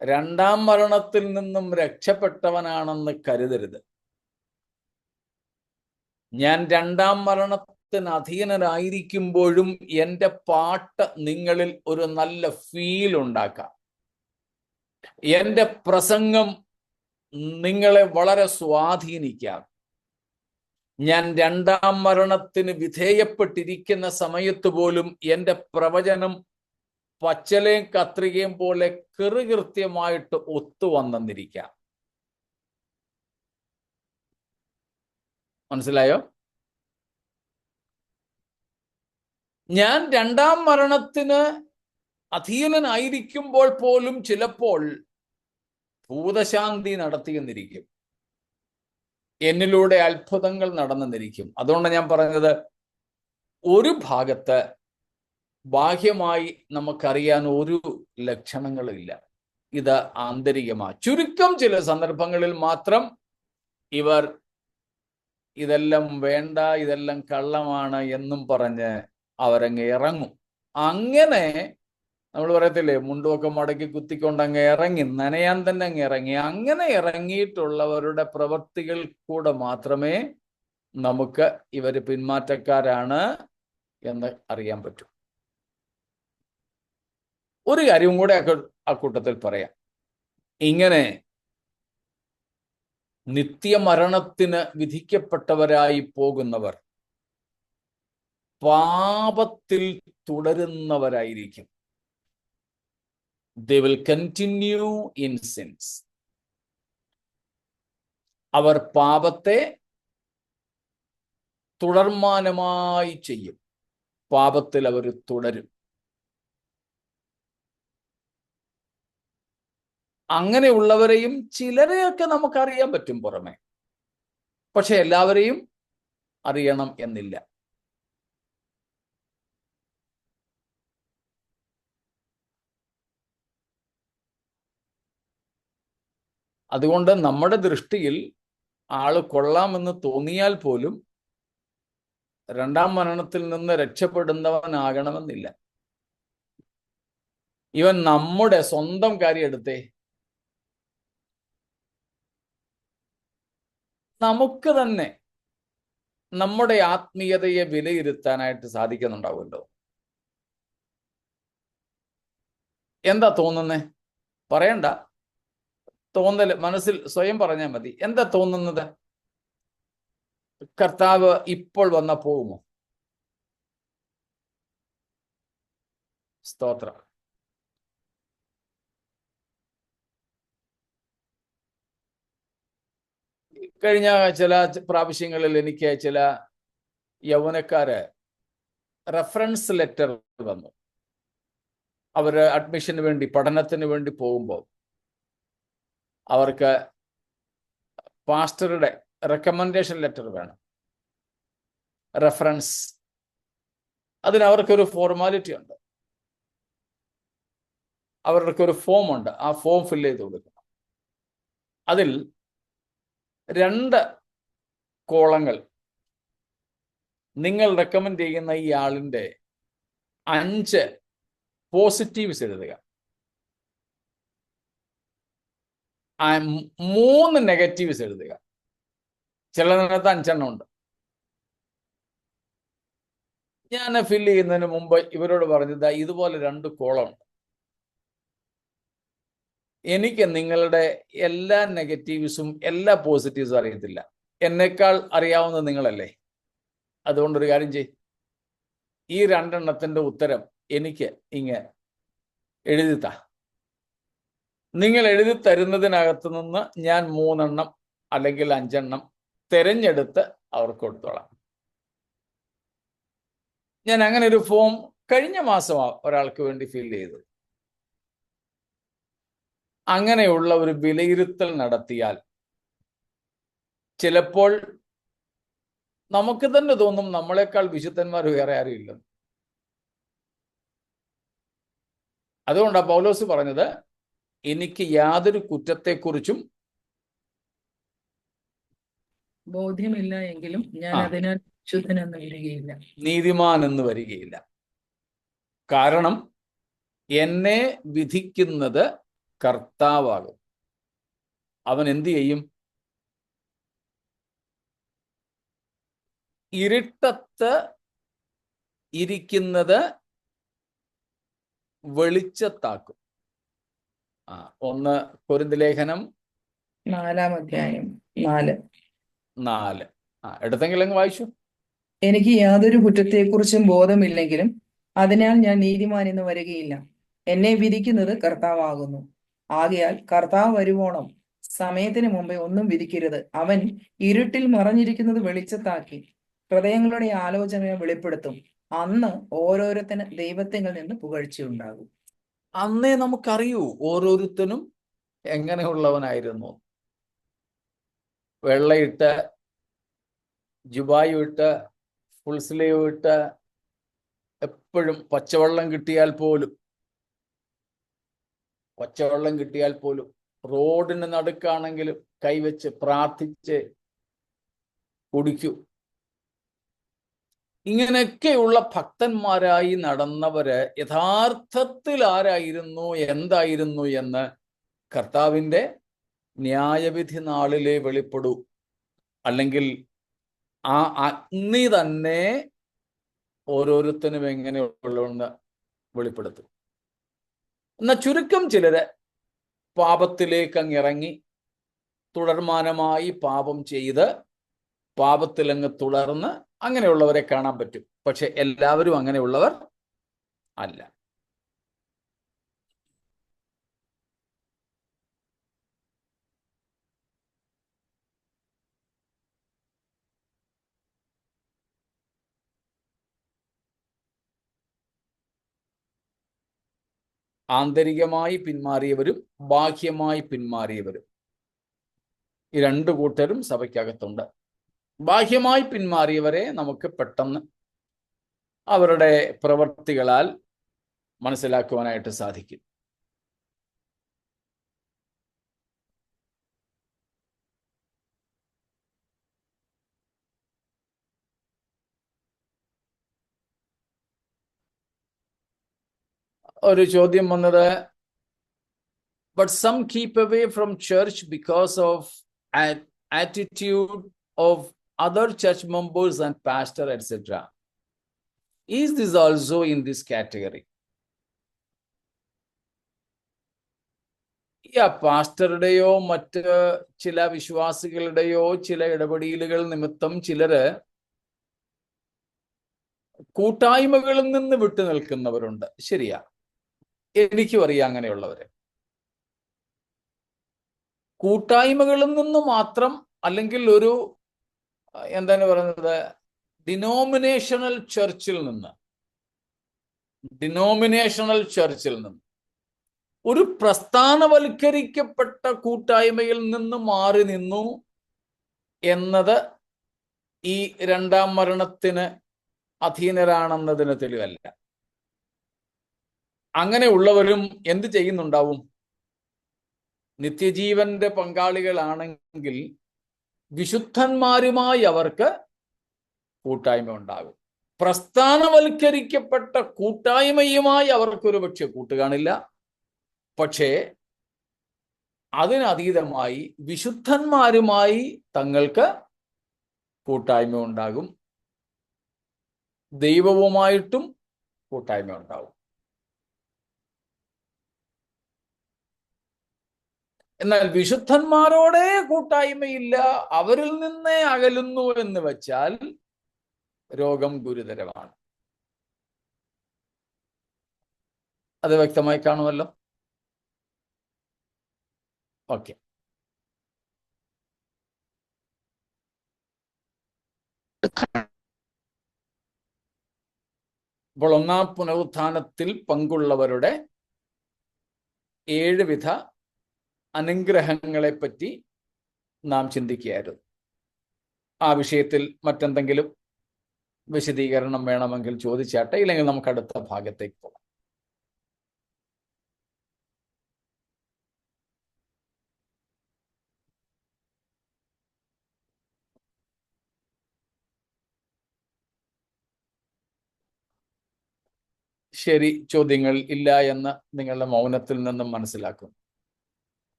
2ാം മരണത്തിൽ നിന്നും രക്ഷപ്പെട്ടവനാണെന്ന് കരുതരുത്. ഞാൻ 2ാം മരണത്തിന് അധീനനായിരിക്കുമ്പോഴും എൻ്റെ പാട്ട് നിങ്ങളിൽ ഒരു നല്ല ഫീൽ ഉണ്ടാക്കാം. എൻ്റെ പ്രസംഗം നിങ്ങളെ വളരെ സ്വാധീനിക്കാം. ഞാൻ 2ാം മരണത്തിന് വിധേയപ്പെട്ടിരിക്കുന്ന സമയത്ത് പോലും എൻ്റെ പ്രവചനം പച്ചലയും കത്രികയും പോലെ കൃത്യമായിട്ട് ഒത്തുവന്നിരിക്കാം. മനസ്സിലായോ? ഞാൻ 2ാം മരണത്തിന് അധീനനായിരിക്കുമ്പോൾ പോലും ചിലപ്പോൾ ഭൂതശാന്തി നടത്തിയെന്നിരിക്കും, എന്നിലൂടെ അത്ഭുതങ്ങൾ നടന്നെന്നിരിക്കും. അതുകൊണ്ട് ഞാൻ പറഞ്ഞത്, ഒരു ഭാഗത്ത് ബാഹ്യമായി നമുക്കറിയാൻ ഒരു ലക്ഷണങ്ങളില്ല, ഇത് ആന്തരികമാണ്. ചുരുക്കം ചില സന്ദർഭങ്ങളിൽ മാത്രം ഇവർ ഇതെല്ലാം വേണ്ട, ഇതെല്ലാം കള്ളമാണ് എന്നും പറഞ്ഞ് അവരങ്ങ് ഇറങ്ങും. അങ്ങനെ നമ്മൾ പറയത്തില്ലേ, മുണ്ടുമൊക്കെ മടക്കി കുത്തിക്കൊണ്ട് അങ്ങ് ഇറങ്ങി, നനയാൻ തന്നെ അങ്ങ് ഇറങ്ങി. അങ്ങനെ ഇറങ്ങിയിട്ടുള്ളവരുടെ പ്രവൃത്തികൾ കൂടെ മാത്രമേ നമുക്ക് ഇവർ പിന്മാറ്റക്കാരാണ് എന്ന് അറിയാൻ പറ്റും. ഒരു കാര്യവും കൂടെ ആ കൂട്ടത്തിൽ പറയാം. ഇങ്ങനെ നിത്യമരണത്തിന് വിധിക്കപ്പെട്ടവരായി പോകുന്നവർ പാപത്തിൽ തുടരുന്നവരായിരിക്കും. They will continue in sins. അവർ പാപത്തെ തുടർമാനമായി ചെയ്യും, പാപത്തിൽ അവർ തുടരും. അങ്ങനെയുള്ളവരെയും ചിലരെയൊക്കെ നമുക്കറിയാൻ പറ്റും പുറമെ, പക്ഷെ എല്ലാവരെയും അറിയണം എന്നില്ല. അതുകൊണ്ട് നമ്മുടെ ദൃഷ്ടിയിൽ ആള് കൊള്ളാമെന്ന് തോന്നിയാൽ പോലും 2ാം മരണത്തിൽ നിന്ന് രക്ഷപ്പെടുന്നവനാകണമെന്നില്ല. ഇവൻ നമ്മുടെ സ്വന്തം കാര്യം എടുത്തേ, നമുക്ക് തന്നെ നമ്മുടെ ആത്മീയതയെ വിലയിരുത്താനായിട്ട് സാധിക്കുന്നുണ്ടാവുമല്ലോ. എന്താ തോന്നുന്നേ? പറയണ്ട, തോന്നൽ മനസ്സിൽ സ്വയം പറഞ്ഞാൽ മതി. എന്താ തോന്നുന്നത്? കർത്താവ് ഇപ്പോൾ വന്ന പോകുമോ? സ്തോത്രം. കഴിഞ്ഞ ചില പ്രാവശ്യങ്ങളിൽ എനിക്ക് ചില യൗവനക്കാര് റെഫറൻസ് ലെറ്റർ വന്നു. അവര് അഡ്മിഷന് വേണ്ടി, പഠനത്തിന് വേണ്ടി പോകുമ്പോൾ അവർക്ക് പാസ്റ്ററുടെ റെക്കമെൻഡേഷൻ ലെറ്റർ വേണം, റെഫറൻസ്. അതിന് അവർക്കൊരു ഫോർമാലിറ്റി ഉണ്ട്, അവർക്കൊരു ഫോം ഉണ്ട്. ആ ഫോം ഫില്ല് ചെയ്ത് കൊടുക്കണം. അതിൽ 2 കോളങ്ങൾ നിങ്ങൾ റെക്കമെൻഡ് ചെയ്യുന്ന ഈ ആളിൻ്റെ 5 പോസിറ്റീവ്സ് എഴുതുക, 3 നെഗറ്റീവ്സ് എഴുതുക. ചിലതിനകത്ത് 5 എണ്ണം ഉണ്ട്. ഞാൻ ഫില്ല് ചെയ്യുന്നതിന് മുമ്പ് ഇവരോട് പറഞ്ഞത് ഇതുപോലെ 2 കോളം ഉണ്ട്. എനിക്ക് നിങ്ങളുടെ എല്ലാ നെഗറ്റീവ്സും എല്ലാ പോസിറ്റീവ്സും അറിയത്തില്ല. എന്നേക്കാൾ അറിയാവുന്നത് നിങ്ങളല്ലേ. അതുകൊണ്ടൊരു കാര്യം ചെയ്, ഈ 2 എണ്ണത്തിന്റെ ഉത്തരം എനിക്ക് എഴുതിത്താ. നിങ്ങൾ എഴുതി തരുന്നതിനകത്ത് നിന്ന് ഞാൻ 3 എണ്ണം അല്ലെങ്കിൽ 5 എണ്ണം തിരഞ്ഞെടുത്ത് അവർക്ക് കൊടുത്തോളാം. ഞാൻ അങ്ങനെ ഒരു ഫോം കഴിഞ്ഞ മാസം ഒരാൾക്ക് വേണ്ടി ഫില്ല് ചെയ്തു. അങ്ങനെയുള്ള ഒരു വിലയിരുത്തൽ നടത്തിയാൽ ചിലപ്പോൾ നമുക്ക് തന്നെ തോന്നും നമ്മളെക്കാൾ വിശുദ്ധന്മാർ വേറെ ആരും ഇല്ല. അതുകൊണ്ടാണ് പൗലോസ് പറഞ്ഞത്, എനിക്ക് യാതൊരു കുറ്റത്തെക്കുറിച്ചും ബോധ്യമില്ല എങ്കിലും ഞാൻ അതിനാൽ ശുദ്ധനെന്ന് വരികയില്ല, നീതിമാൻ എന്ന് വരികയില്ല. കാരണം എന്നെ വിധിക്കുന്നത് കർത്താവാകും. അവൻ എന്തു ചെയ്യും? ഇരുട്ടത്ത് ഇരിക്കുന്നത് വെളിച്ചത്താക്കും. 1 കൊരിന്ത്യർ ലേഖനം 4-ാം അധ്യായം 4. എടുത്തെങ്കിൽ അങ്ങ് വായിച്ചു. എനിക്ക് യാതൊരു കുറ്റത്തെക്കുറിച്ചും ബോധമില്ലെങ്കിലും അതിനാൽ ഞാൻ നീതിമാൻ എന്ന് വരികയില്ല. എന്നെ വിധിക്കുന്നത് കർത്താവാകുന്നു. ആകയാൽ കർത്താവ് വരുവോളം സമയത്തിന് മുമ്പേ ഒന്നും വിധിക്കരുത്. അവൻ ഇരുട്ടിൽ മറഞ്ഞിരിക്കുന്നത് വെളിച്ചത്താക്കി ഹൃദയങ്ങളുടെ ആലോചനയെ വെളിപ്പെടുത്തും. അന്ന് ഓരോരുത്തന് ദൈവത്തിങ്കിൽ നിന്ന് പുകഴ്ചയുണ്ടാകും. അന്നേ നമുക്കറിയൂ ഓരോരുത്തനും എങ്ങനെയുള്ളവനായിരുന്നു. വെള്ളയിട്ട്, ജുബായും ഇട്ട്, ഫുൾ സ്ലീവ് ഇട്ട്, എപ്പോഴും പച്ചവെള്ളം കിട്ടിയാൽ പോലും റോഡിന് നടുക്കാണെങ്കിലും കൈവച്ച് പ്രാർത്ഥിച്ച് കുടിക്കൂ. ഇങ്ങനെയൊക്കെയുള്ള ഭക്തന്മാരായി നടന്നവര് യഥാർത്ഥത്തിൽ ആരായിരുന്നു, എന്തായിരുന്നു എന്ന് കർത്താവിൻ്റെ ന്യായവിധി നാളിലെ വെളിപ്പെടൂ. അല്ലെങ്കിൽ ആ അഗ്നി തന്നെ ഓരോരുത്തരും എങ്ങനെയുള്ളതെന്ന് വെളിപ്പെടുത്തും. എന്നാൽ ചുരുക്കം ചിലര് പാപത്തിലേക്ക് അങ്ങിറങ്ങി തുടർമാനമായി പാപം ചെയ്ത് പാപത്തിലങ്ങ് തുടർന്ന് അങ്ങനെയുള്ളവരെ കാണാൻ പറ്റും. പക്ഷെ എല്ലാവരും അങ്ങനെയുള്ളവർ അല്ല. ആന്തരികമായി പിന്മാറിയവരും ബാഹ്യമായി പിന്മാറിയവരും, ഈ 2 കൂട്ടരും സഭയ്ക്കകത്തുണ്ട്. ബാഹ്യമായി പിന്മാറിയവരെ നമുക്ക് പെട്ടെന്ന് അവരുടെ പ്രവൃത്തികളാൽ മനസ്സിലാക്കുവാനായിട്ട് സാധിക്കും. ഒരു ചോദ്യം വന്നത്, but some keep away from church because of attitude of other church members and pastor, etc. Is this also in this category? പാസ്റ്ററുടെയോ മറ്റ് ചില വിശ്വാസികളുടെയോ ചില ഇടപെടലുകൾ നിമിത്തം ചിലര് കൂട്ടായ്മകളിൽ നിന്ന് വിട്ടു നിൽക്കുന്നവരുണ്ട്. ശരിയാ, എനിക്കും അറിയാം അങ്ങനെയുള്ളവരെ. കൂട്ടായ്മകളിൽ നിന്ന് മാത്രം, അല്ലെങ്കിൽ ഒരു എന്താണ് പറയുന്നത്, ഡിനോമിനേഷണൽ ചർച്ചിൽ നിന്ന് ഒരു പ്രസ്ഥാനവൽക്കരിക്കപ്പെട്ട കൂട്ടായ്മയിൽ നിന്ന് മാറി നിന്നു എന്നത് ഈ രണ്ടാം മരണത്തിന് അധീനരാണെന്നതിന് തെളിവല്ല. അങ്ങനെയുള്ളവരും എന്ത് ചെയ്യുന്നുണ്ടാവും? നിത്യജീവന്റെ പങ്കാളികളാണെങ്കിൽ വിശുദ്ധന്മാരുമായി അവർക്ക് കൂട്ടായ്മ ഉണ്ടാകും. പ്രസ്ഥാനവൽക്കരിക്കപ്പെട്ട കൂട്ടായ്മയുമായി അവർക്കൊരു പക്ഷെ കൂട്ടുകാണില്ല. പക്ഷേ അതിനതീതമായി വിശുദ്ധന്മാരുമായി തങ്ങൾക്ക് കൂട്ടായ്മ ഉണ്ടാകും, ദൈവവുമായിട്ടും കൂട്ടായ്മ ഉണ്ടാകും. എന്നാൽ വിശുദ്ധന്മാരോടെ കൂട്ടായ്മയില്ല, അവരിൽ നിന്നേ അകലുന്നു എന്ന് വെച്ചാൽ രോഗം ഗുരുതരമാണ്. അത് വ്യക്തമായി കാണുമല്ലോ. ഓക്കെ, അപ്പോൾ ഒന്നാം പുനരുത്ഥാനത്തിൽ പങ്കുള്ളവരുടെ 7 വിധ അനുഗ്രഹങ്ങളെ പറ്റി നാം ചിന്തിക്കുകയായിരുന്നു. ആ വിഷയത്തിൽ മറ്റെന്തെങ്കിലും വിശദീകരണം വേണമെങ്കിൽ ചോദിച്ചാട്ടെ, ഇല്ലെങ്കിൽ നമുക്ക് അടുത്ത ഭാഗത്തേക്ക് പോകാം. ശരി, ചോദ്യങ്ങൾ ഇല്ല എന്ന് നിങ്ങളുടെ മൗനത്തിൽ നിന്നും മനസ്സിലാക്കും.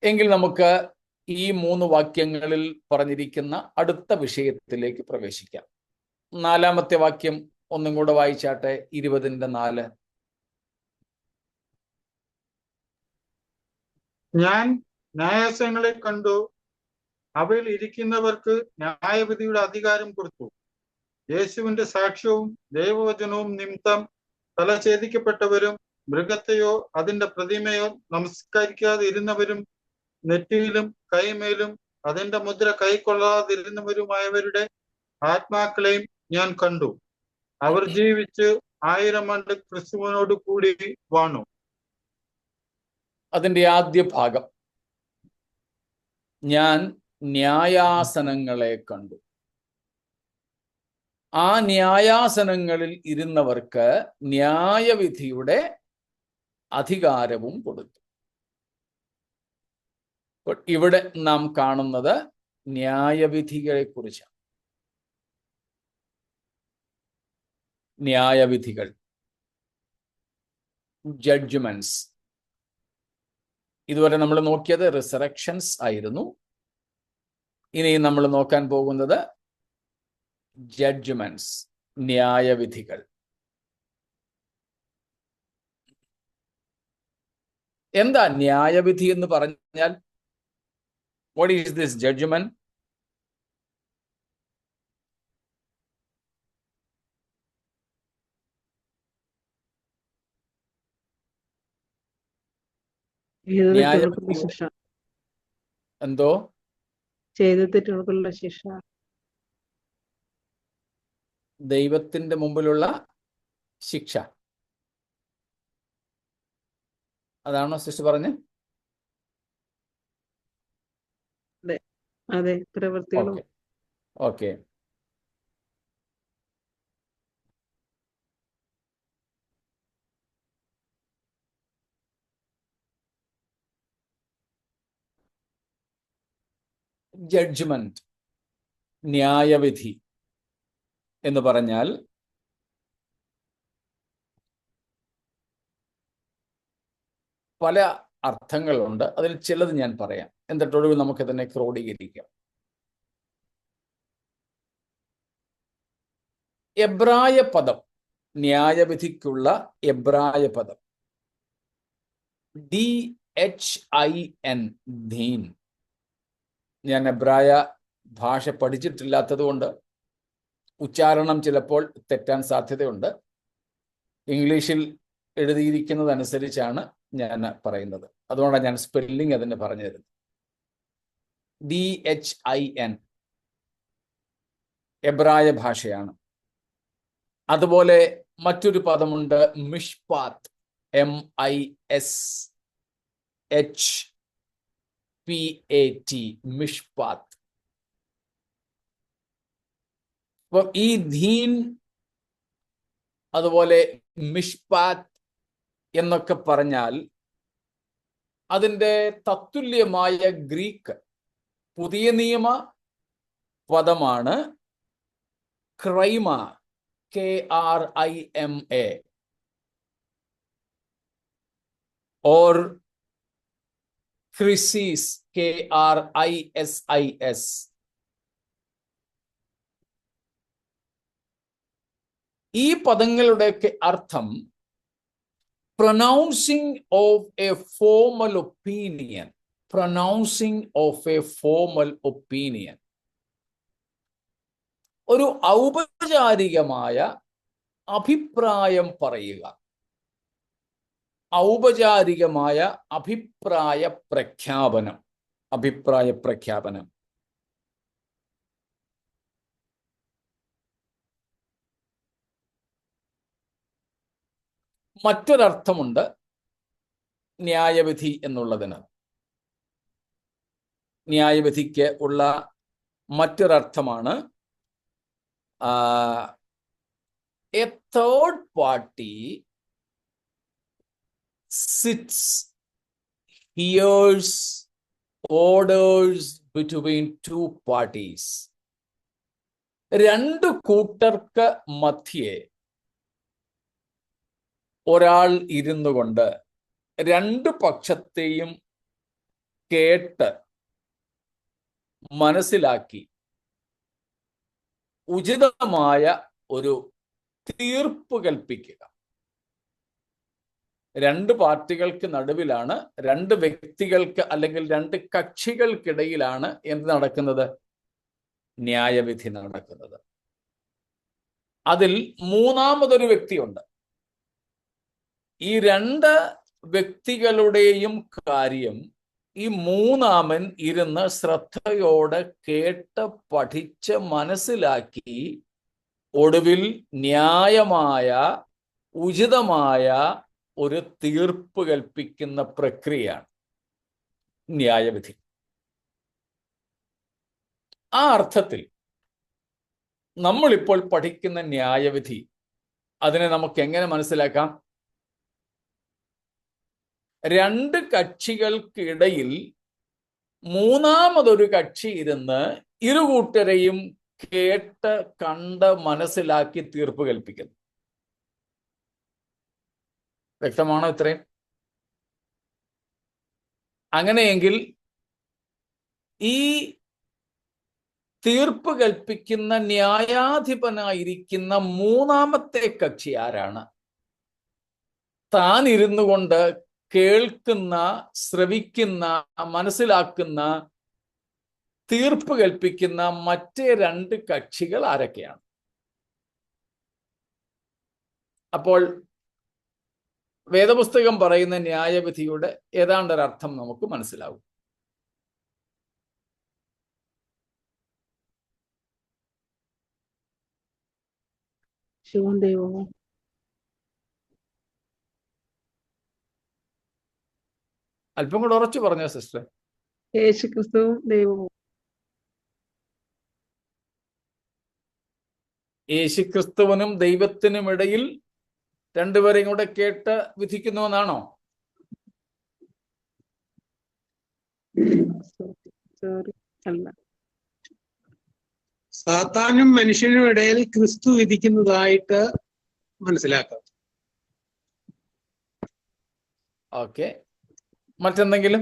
എങ്കിൽ നമുക്ക് ഈ 3 വാക്യങ്ങളിൽ പറഞ്ഞിരിക്കുന്ന അടുത്ത വിഷയത്തിലേക്ക് പ്രവേശിക്കാം. 4-ാമത്തെ വാക്യം ഒന്നും കൂടെ വായിച്ചാട്ടെ, 20:4. ഞാൻ ന്യായാസനങ്ങളെ കണ്ടു, അവയിൽ ഇരിക്കുന്നവർക്ക് ന്യായവിധിയുടെ അധികാരം കൊടുത്തു. യേശുവിന്റെ സാക്ഷ്യവും ദൈവവചനവും നിമിത്തം തലഛേദിക്കപ്പെട്ടവരും മൃഗത്തെയോ അതിന്റെ പ്രതിമയോ നമസ്കരിക്കാതെ ഇരുന്നവരും നെറ്റിയിലും കൈമേലും അതിന്റെ മുദ്ര കൈക്കൊള്ളാതിരുന്നവരുമായവരുടെ ആത്മാക്കളെയും ഞാൻ കണ്ടു. അവർ ജീവിച്ച് 1000 ആണ്ട് ക്രിസ്തുവിനോട് കൂടി വാണു. അതിന്റെ ആദ്യ ഭാഗം, ഞാൻ ന്യായാസനങ്ങളെ കണ്ടു. ആ ന്യായാസനങ്ങളിൽ ഇരുന്നവർക്ക് ന്യായവിധിയുടെ അധികാരവും കൊടുത്തു. ഇവിടെ നാം കാണുന്നത് ന്യായവിധികളെ കുറിച്ചാണ്. ന്യായവിധികൾ, ജഡ്ജ്മെന്റ്സ്. ഇതുവരെ നമ്മൾ നോക്കിയത് റിസറക്ഷൻസ് ആയിരുന്നു. ഇനി നമ്മൾ നോക്കാൻ പോകുന്നത് ജഡ്ജ്മെന്റ്സ്, ന്യായവിധികൾ. എന്താ ന്യായവിധി എന്ന് പറഞ്ഞാൽ? What is this judgment? എന്തോ? ചെയ്ത തെറ്റുകൾക്കുള്ള ശിക്ഷ. ദൈവത്തിന്റെ മുമ്പിലുള്ള ശിക്ഷ. അതാണോ സിസ്റ്റർ പറഞ്ഞ്? അതെ, പ്രവൃത്തികളും. ഓക്കെ. ജഡ്ജ്മെന്റ്, ന്യായവിധി എന്ന് പറഞ്ഞാൽ പല അർത്ഥങ്ങളുണ്ട്. അതിൽ ചിലത് ഞാൻ പറയാം. എന്നിട്ടൊടുവിൽ നമുക്കിതിനെ ക്രോഡീകരിക്കാം. എബ്രായ പദം, ന്യായവിധിക്കുള്ള എബ്രായ പദം DHIN, ധീൻ. ഞാൻ എബ്രായ ഭാഷ പഠിച്ചിട്ടില്ലാത്തത് കൊണ്ട് ഉച്ചാരണം ചിലപ്പോൾ തെറ്റാൻ സാധ്യതയുണ്ട്. ഇംഗ്ലീഷിൽ എഴുതിയിരിക്കുന്നതനുസരിച്ചാണ് ഞാൻ പറയുന്നത്. അതുകൊണ്ടാണ് ഞാൻ സ്പെല്ലിംഗ് അതിന് പറഞ്ഞു തരുന്നത്. DHIN എബ്രായ ഭാഷയാണ്. അതുപോലെ മറ്റൊരു പദമുണ്ട് മിഷ്പാത്ത്, MISHPAT, മിഷ്പാത്ത്. അപ്പം ഈ ധീൻ അതുപോലെ മിഷ്പാത്ത് എന്നൊക്കെ പറഞ്ഞാൽ അതിൻ്റെ തത്തുല്യമായ ഗ്രീക്ക് പുതിയ നിയമ പദമാണ് ക്രൈമ, KRIMA, or ക്രിസിസ്, KRISIS. ഈ പദങ്ങളുടെയൊക്കെ അർത്ഥം pronouncing of A formal opinion, pronouncing of A formal opinion, ഒരു ഔപചാരികമായ അഭിപ്രായം പറയുക, ഔപചാരികമായ അഭിപ്രായ പ്രഖ്യാപനം, അഭിപ്രായ പ്രഖ്യാപനം. മറ്റൊരർത്ഥമുണ്ട് ന്യായവിധി എന്നുള്ളതിന്. ന്യായവിധിക്ക് ഉള്ള മറ്റൊരർത്ഥമാണ് a third party sits, hears orders between two parties. രണ്ട് കൂട്ടർക്ക് മധ്യേ ഒരാൾ ഇരുന്നു കൊണ്ട് രണ്ട് പക്ഷത്തെയും കേട്ട് മനസ്സിലാക്കി ഉചിതമായ ഒരു തീർപ്പ് കൽപ്പിക്കുക. രണ്ട് പാർട്ടികൾക്ക് നടുവിലാണ്, രണ്ട് വ്യക്തികൾക്ക് അല്ലെങ്കിൽ രണ്ട് കക്ഷികൾക്കിടയിലാണ് എന്ത് നടക്കുന്നത്? ന്യായവിധി നടക്കുന്നത്. അതിൽ മൂന്നാമതൊരു വ്യക്തിയുണ്ട്. ഈ രണ്ട് വ്യക്തികളുടെയും കാര്യം ഈ മൂന്നാമൻ ഇരുന്ന് ശ്രദ്ധയോടെ കേട്ട് പഠിച്ച് മനസ്സിലാക്കി ഒടുവിൽ ന്യായമായ ഉചിതമായ ഒരു തീർപ്പ് കൽപ്പിക്കുന്ന പ്രക്രിയയാണ് ന്യായവിധി. ആ അർത്ഥത്തിൽ നമ്മളിപ്പോൾ പഠിക്കുന്ന ന്യായവിധി, അതിനെ നമുക്ക് എങ്ങനെ മനസ്സിലാക്കാം? രണ്ട് കക്ഷികൾക്കിടയിൽ മൂന്നാമതൊരു കക്ഷി ഇരുന്ന് ഇരുകൂട്ടരെയും കേട്ട് കണ്ട് മനസ്സിലാക്കി തീർപ്പ് കൽപ്പിക്കുന്നു. വ്യക്തമാണോ ഇത്രയും? അങ്ങനെയെങ്കിൽ ഈ തീർപ്പ് കൽപ്പിക്കുന്ന ന്യായാധിപനായിരിക്കുന്ന മൂന്നാമത്തെ കക്ഷി ആരാണ്? താൻ ഇരുന്നു കൊണ്ട് കേൾക്കുന്ന, ശ്രവിക്കുന്ന, മനസ്സിലാക്കുന്ന, തീർപ്പ് കൽപ്പിക്കുന്ന മറ്റേ രണ്ട് കക്ഷികൾ ആരൊക്കെയാണ്? അപ്പോൾ വേദപുസ്തകം പറയുന്ന ന്യായവിധിയുടെ ഏതാണ്ടൊരർത്ഥം നമുക്ക് മനസ്സിലാവും. ശിവവും ദൈവവും. അല്പം കൂടെ ഉറച്ചു പറഞ്ഞോ സിസ്റ്റർ. യേശുക്രിസ്തുവും ദൈവവും. യേശുക്രിസ്തുവിനും ദൈവത്തിനും ഇടയിൽ രണ്ടുപേരെയും കൂടെ കേട്ട് വിധിക്കുന്നുവെന്നാണോ? സോറി, അല്ല. സാത്താനും മനുഷ്യനും ഇടയിൽ ക്രിസ്തു വിധിക്കുന്നതായിട്ട് മനസ്സിലാക്കാം. ഓക്കെ, മറ്റെന്തെങ്കിലും?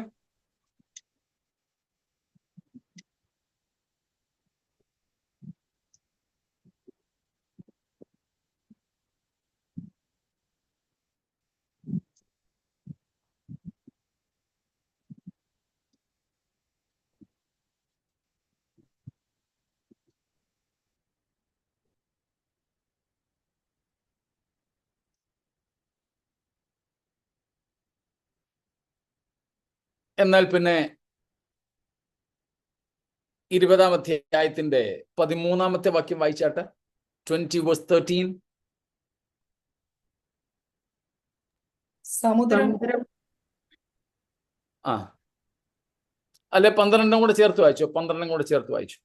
എന്നാൽ പിന്നെ 20-ാം അധ്യായത്തിന്റെ 13-ാമത്തെ വാക്യം വായിച്ചാട്ടെ. 20:13. സമുദ്രം സമുദ്രം ആ അല്ലെ 12 കൂടെ ചേർത്ത് വായിച്ചു. 12 കൂടെ ചേർത്ത് വായിച്ചു.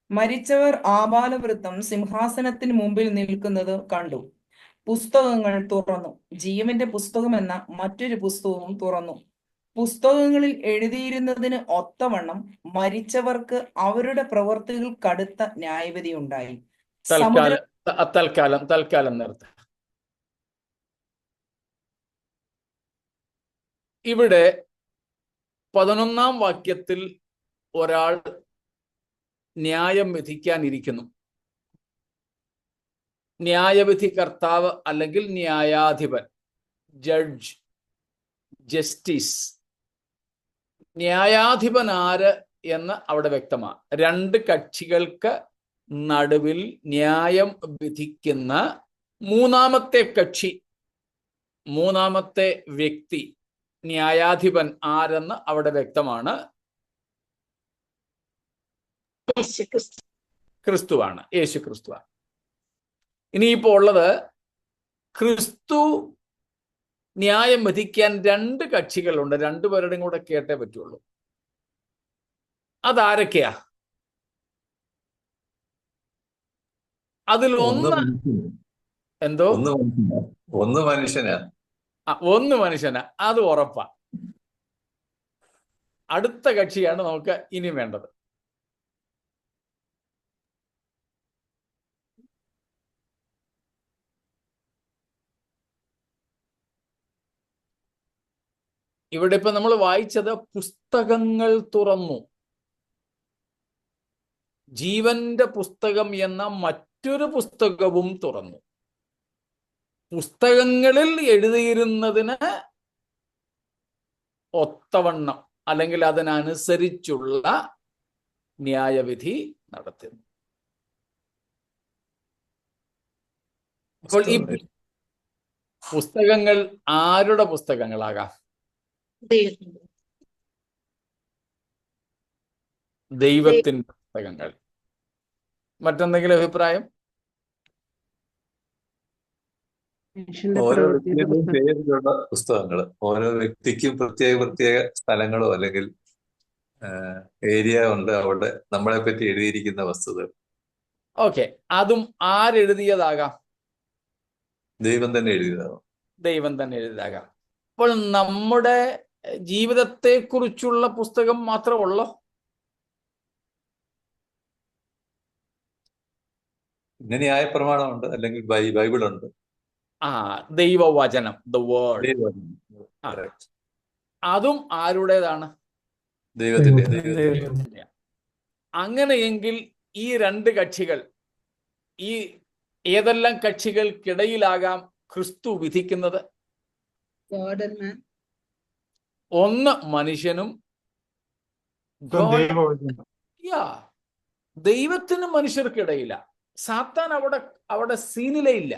മരിച്ചവർ ആബാലവൃത്തം സിംഹാസനത്തിന് മുമ്പിൽ നിൽക്കുന്നത് കണ്ടു. പുസ്തകങ്ങൾ തുറന്നു. ജീവന്റെ പുസ്തകം എന്ന മറ്റൊരു പുസ്തകവും തുറന്നു. പുസ്തകങ്ങളിൽ എഴുതിയിരുന്നതിന് ഒത്തവണ്ണം മരിച്ചവർക്ക് അവരുടെ പ്രവൃത്തികൾ കടുത്ത ന്യായവിധി ഉണ്ടായി. തൽക്കാലം നിർത്ത. ഇവിടെ 11-ാം വാക്യത്തിൽ ഒരാൾ ന്യായം വിധിക്കാനിരിക്കുന്നു. ന്യായവിധി കർത്താവ് അല്ലെങ്കിൽ ന്യായാധിപൻ, ജഡ്ജ്, ജസ്റ്റിസ്. ന്യായാധിപൻ ആര് എന്ന് അവിടെ വ്യക്തമാണ്. രണ്ട് കക്ഷികൾക്ക് നടുവിൽ ന്യായം വിധിക്കുന്ന മൂന്നാമത്തെ കക്ഷി, മൂന്നാമത്തെ വ്യക്തി, ന്യായാധിപൻ ആരെന്ന് അവിടെ വ്യക്തമാണ്. ക്രിസ്തുവാണ്, യേശു ക്രിസ്തുവാണ്. ഇനിയിപ്പോ ഉള്ളത്, ക്രിസ്തു ന്യായം വിധിക്കാൻ രണ്ട് കക്ഷികളുണ്ട്. രണ്ടുപേരുടെയും കൂടെ കേട്ടേ പറ്റുള്ളൂ. അതാരൊക്കെയാ? അതിൽ എന്തോ ഒന്ന് മനുഷ്യനാ. ഒന്ന് മനുഷ്യനാ, അത് ഉറപ്പാ. അടുത്ത കക്ഷിയാണ് നമുക്ക് ഇനി വേണ്ടത്. ഇവിടെ ഇപ്പൊ നമ്മൾ വായിച്ചത് പുസ്തകങ്ങൾ തുറന്നു. ജീവന്റെ പുസ്തകം എന്ന മറ്റൊരു പുസ്തകവും തുറന്നു. പുസ്തകങ്ങളിൽ എഴുതിയിരുന്നതിന് ഒത്തവണ്ണം അല്ലെങ്കിൽ അതിനനുസരിച്ചുള്ള ന്യായവിധി നടത്തുന്നു. അപ്പോൾ ഈ പുസ്തകങ്ങൾ ആരുടെ പുസ്തകങ്ങളാകാം? ദൈവത്തിന്റെ പുസ്തകങ്ങൾ. മറ്റെന്തെങ്കിലും അഭിപ്രായം? ഓരോ വ്യക്തിയുടെയും പേരിലുള്ള പുസ്തകങ്ങൾ, ഓരോ വ്യക്തിക്കും പ്രത്യേക സ്ഥലങ്ങളോ അല്ലെങ്കിൽ ഏരിയ ഉണ്ട് അവിടെ നമ്മളെ പറ്റി എഴുതിയിരിക്കുന്ന വസ്തുതകൾ. ഓക്കെ, അതും ആരെഴുതിയതാകാം? ദൈവം തന്നെ എഴുതിയതാകാം. ദൈവം തന്നെ എഴുതിയതാകാം. അപ്പോൾ നമ്മുടെ ജീവിതത്തെ കുറിച്ചുള്ള പുസ്തകം മാത്രമുള്ളോ? പിന്നെ ന്യായപ്രമാണമുണ്ട്, അല്ലെങ്കിൽ ബൈബിൾ ഉണ്ട്. ദൈവവചനം, ദ വേർഡ്, അതും ആരുടേതാണ്? ദൈവത്തിന്റെ. അങ്ങനെയെങ്കിൽ ഈ രണ്ട് കക്ഷികൾ, ഈ ഏതെല്ലാം കക്ഷികൾക്കിടയിലാകാം ക്രിസ്തു വിധിക്കുന്നത്? ഒന്ന് മനുഷ്യനും ദൈവത്തിനും മനുഷ്യർക്കിടയില്ല. സാത്താൻ അവിടെ സീനിലേ ഇല്ല.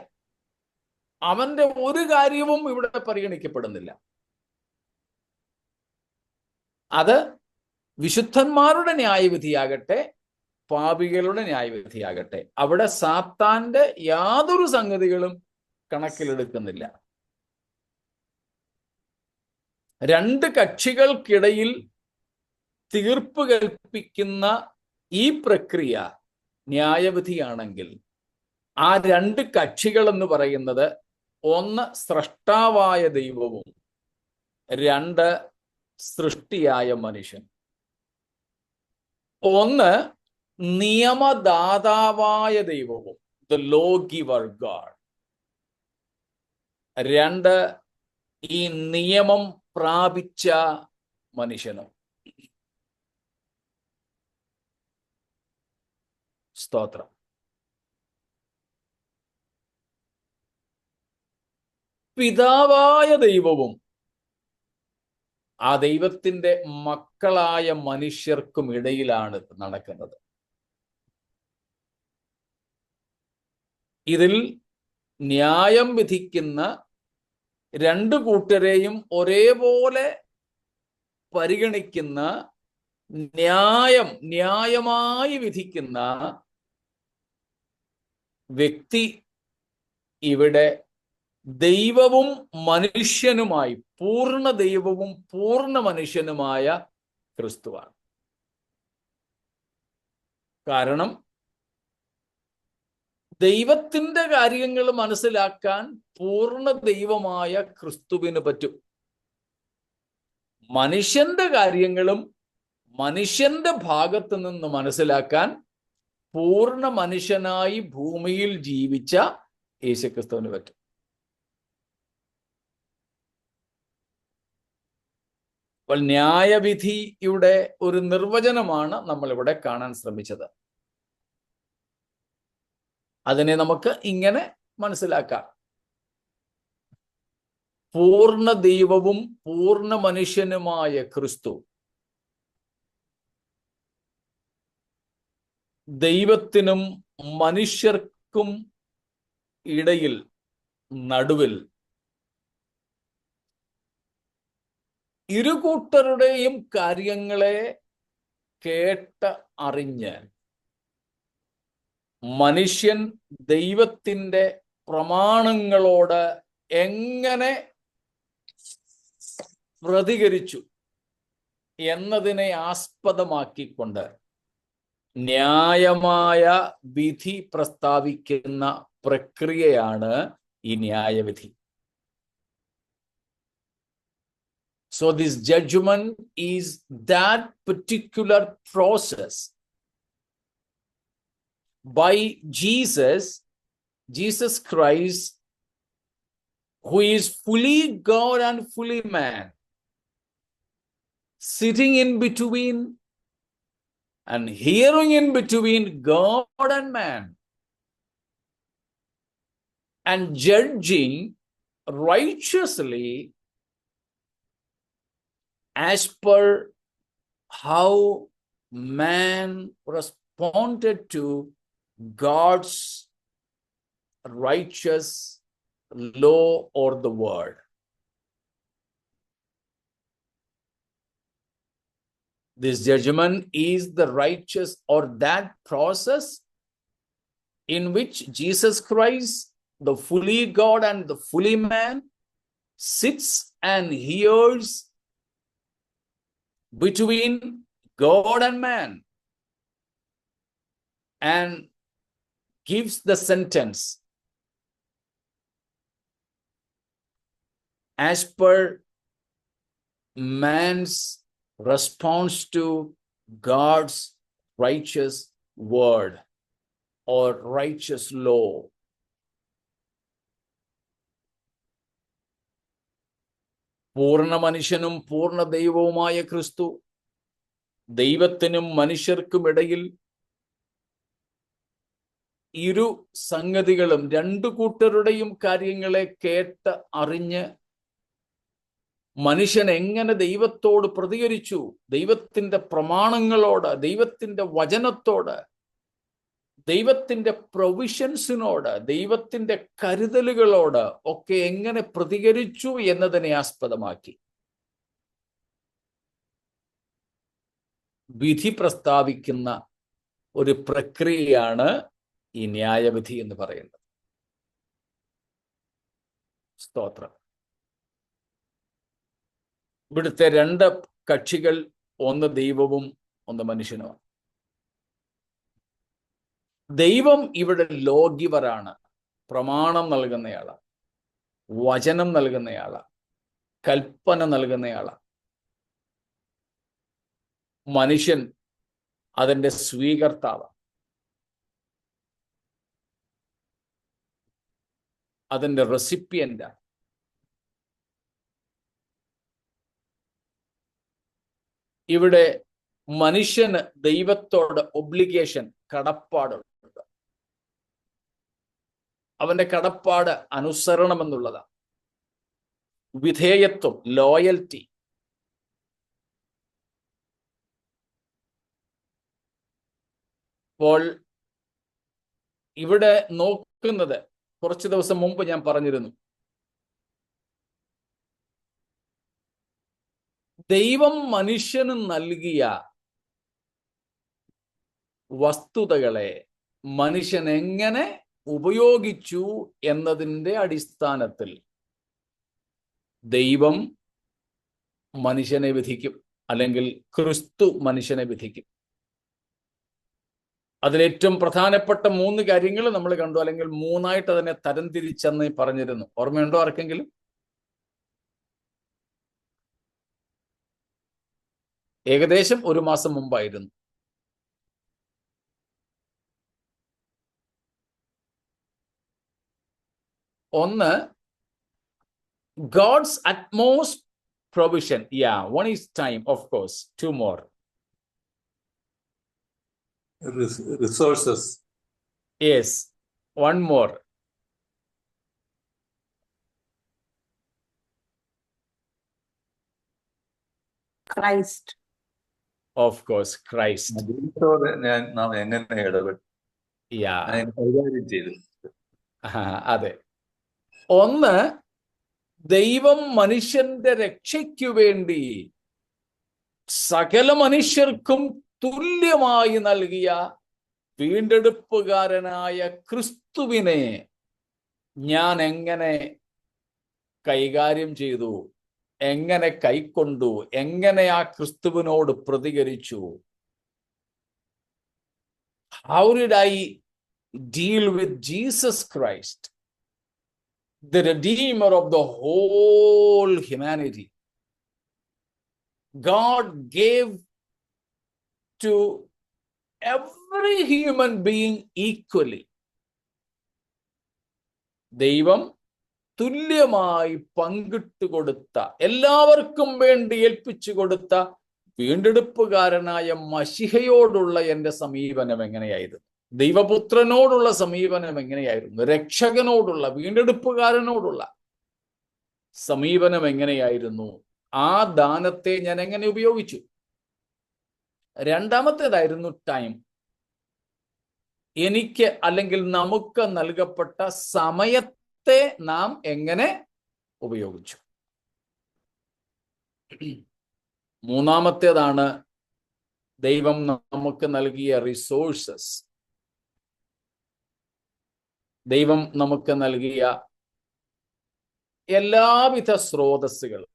അവന്റെ ഒരു കാര്യവും ഇവിടെ പരിഗണിക്കപ്പെടുന്നില്ല. അത് വിശുദ്ധന്മാരുടെ ന്യായവിധിയാകട്ടെ, പാപികളുടെ ന്യായവിധിയാകട്ടെ, അവിടെ സാത്താന്റെ യാതൊരു സംഗതികളും കണക്കിലെടുക്കുന്നില്ല. രണ്ട് കക്ഷികൾക്കിടയിൽ തീർപ്പ് കൽപ്പിക്കുന്ന ഈ പ്രക്രിയ ന്യായവിധിയാണെങ്കിൽ ആ രണ്ട് കക്ഷികൾ എന്ന് പറയുന്നത് ഒന്ന് സ്രഷ്ടാവായ ദൈവവും രണ്ട് സൃഷ്ടിയായ മനുഷ്യൻ. ഒന്ന് നിയമദാതാവായ ദൈവവും, ദ ലോ ഗിവർ ഗാഡ്. രണ്ട് ഈ നിയമം പ്രാപിച്ച മനുഷ്യനും. സ്തോത്രം. പിതാവായ ദൈവവും ആ ദൈവത്തിന്റെ മക്കളായ മനുഷ്യർക്കും ഇടയിലാണ് നടക്കുന്നത്. ഇതിൽ ന്യായം വിധിക്കുന്ന രണ്ടു കൂട്ടരെയും ഒരേപോലെ പരിഗണിക്കുന്ന, ന്യായമായി വിധിക്കുന്ന വ്യക്തി ഇവിടെ ദൈവവും മനുഷ്യനുമായി, പൂർണ്ണ ദൈവവും പൂർണ്ണ മനുഷ്യനുമായ ക്രിസ്തുവാണ്. കാരണം ദൈവത്തിന്റെ കാര്യങ്ങൾ മനസ്സിലാക്കാൻ പൂർണ്ണ ദൈവമായ ക്രിസ്തുവിന് പറ്റും. മനുഷ്യന്റെ കാര്യങ്ങളും മനുഷ്യന്റെ ഭാഗത്ത് നിന്ന് മനസ്സിലാക്കാൻ പൂർണ്ണ മനുഷ്യനായി ഭൂമിയിൽ ജീവിച്ച യേശുക്രിസ്തുവിന് പറ്റും. അപ്പോൾ ന്യായവിധിയുടെ ഒരു നിർവചനമാണ് നമ്മളിവിടെ കാണാൻ ശ്രമിച്ചത്. അതിനെ നമുക്ക് ഇങ്ങനെ മനസ്സിലാക്കാം: പൂർണ്ണ ദൈവവും പൂർണ്ണ മനുഷ്യനുമായ ക്രിസ്തു ദൈവത്തിനും മനുഷ്യർക്കും ഇടയിൽ, നടുവിൽ, ഇരുകൂട്ടരുടെയും കാര്യങ്ങളെ കേട്ട് അറിഞ്ഞ് മനുഷ്യൻ ദൈവത്തിൻ്റെ പ്രമാണങ്ങളോട് എങ്ങനെ പ്രതികരിച്ചു എന്നതിനെ ആസ്പദമാക്കിക്കൊണ്ട് ന്യായമായ വിധി പ്രസ്താവിക്കുന്ന പ്രക്രിയയാണ് ഈ ന്യായവിധി. So this judgment is that particular process by Jesus Christ, who is fully God and fully man, sitting in between and hearing in between God and man, and judging righteously as per how man responded to God's righteous law or the word. This judgment is the righteous or that process in which Jesus Christ, the fully God and the fully man, sits and hears between God and man and gives the sentence as per man's response to God's righteous word or righteous law. പൂർണ്ണ മനുഷ്യനും പൂർണ്ണ ദൈവവുമായ ക്രിസ്തു ദൈവത്തിനും മനുഷ്യർക്കും ഇടയിൽ ഇരു സംഗതികളും, രണ്ടു കൂട്ടരുടെയും കാര്യങ്ങളെ കേട്ട് അറിഞ്ഞ് മനുഷ്യൻ എങ്ങനെ ദൈവത്തോട് പ്രതികരിച്ചു, ദൈവത്തിന്റെ പ്രമാണങ്ങളോട്, ദൈവത്തിന്റെ വചനത്തോട്, ദൈവത്തിന്റെ പ്രൊവിഷൻസിനോട്, ദൈവത്തിന്റെ കരുതലുകളോട് ഒക്കെ എങ്ങനെ പ്രതികരിച്ചു എന്നതിനെ ആസ്പദമാക്കി വിധി പ്രസ്താവിക്കുന്ന ഒരു പ്രക്രിയയാണ് ഈ ന്യായവിധി എന്ന് പറയുന്നത്. സ്തോത്രം. ഇവിടുത്തെ രണ്ട് കക്ഷികൾ, ഒന്ന് ദൈവവും ഒന്ന് മനുഷ്യനുമാണ്. ദൈവം ഇവിടെ ലോഗിവറാണ്, പ്രമാണം നൽകുന്നയാളാണ്, വചനം നൽകുന്നയാളാണ്, കൽപ്പന നൽകുന്നയാളാണ്. മനുഷ്യൻ അതിൻ്റെ സ്വീകർത്താവാണ്, അതിൻ്റെ റെസിപ്പിയൻ്റാണ്. ഇവിടെ മനുഷ്യന് ദൈവത്തോട് ഒബ്ലിഗേഷൻ, കടപ്പാടുണ്ട്. അവന്റെ കടപ്പാട് അനുസരണം എന്നുള്ളതാണ്, വിധേയത്വം, ലോയൽറ്റി. അപ്പോൾ ഇവിടെ നോക്കുന്നത്, കുറച്ച് ദിവസം മുമ്പ് ഞാൻ പറഞ്ഞിരുന്നു, ദൈവം മനുഷ്യന് നൽകിയ വസ്തുതകളെ മനുഷ്യൻ എങ്ങനെ ഉപയോഗിച്ചു എന്നതിൻ്റെ അടിസ്ഥാനത്തിൽ ദൈവം മനുഷ്യനെ വിധിക്കും, അല്ലെങ്കിൽ ക്രിസ്തു മനുഷ്യനെ വിധിക്കും. അതിലേറ്റവും പ്രധാനപ്പെട്ട 3 കാര്യങ്ങൾ നമ്മൾ കണ്ടു, അല്ലെങ്കിൽ 3ആയിട്ട് അതിനെ തരംതിരിച്ചെന്ന് പറഞ്ഞിരുന്നു. ഓർമ്മയുണ്ടോ ആർക്കെങ്കിലും? ഏകദേശം 1 മാസം മുമ്പായിരുന്നു. ഒന്ന്, God's utmost provision. Yeah, one is time, of course. 2 more. Resources. Yes, 1 more. Christ. Of course, Christ. ദൈവത്തോടെ നാം എങ്ങനെ ഇടപെട്ടു, Yeah. കൈകാര്യം ചെയ്തു. അതെ. ഒന്ന്, ദൈവം മനുഷ്യന്റെ രക്ഷയ്ക്കു വേണ്ടി സകല മനുഷ്യർക്കും തുല്യമായി നൽകിയ വീണ്ടെടുപ്പുകാരനായ ക്രിസ്തുവിനെ ഞാൻ എങ്ങനെ കൈകാര്യം ചെയ്തു, എങ്ങനെ കൈക്കൊണ്ടു, എങ്ങനെ ആ ക്രിസ്തുവിനോട് പ്രതികരിച്ചു? How did I deal with Jesus Christ, the Redeemer of the whole humanity? God gave to every human being equally. ദൈവം തുല്യമായി പങ്കിട്ട് കൊടുത്ത, എല്ലാവർക്കും വേണ്ടി ഏൽപ്പിച്ചു കൊടുത്ത വീണ്ടെടുപ്പുകാരനായ മശിഹയോടുള്ള എൻ്റെ സമീപനം എങ്ങനെയായിരുന്നു? ദൈവപുത്രനോടുള്ള സമീപനം എങ്ങനെയായിരുന്നു? രക്ഷകനോടുള്ള, വീണ്ടെടുപ്പുകാരനോടുള്ള സമീപനം എങ്ങനെയായിരുന്നു? ആ ദാനത്തെ ഞാൻ എങ്ങനെ ഉപയോഗിച്ചു? രണ്ടാമത്തേതായിരുന്നു ടൈം. എനിക്ക് അല്ലെങ്കിൽ നമുക്ക് നൽകപ്പെട്ട സമയത്തെ നാം എങ്ങനെ ഉപയോഗിച്ചു? മൂന്നാമത്തേതാണ് ദൈവം നമുക്ക് നൽകിയ റിസോഴ്സസ്. ദൈവം നമുക്ക് നൽകിയ എല്ലാവിധ സ്രോതസ്സുകളും.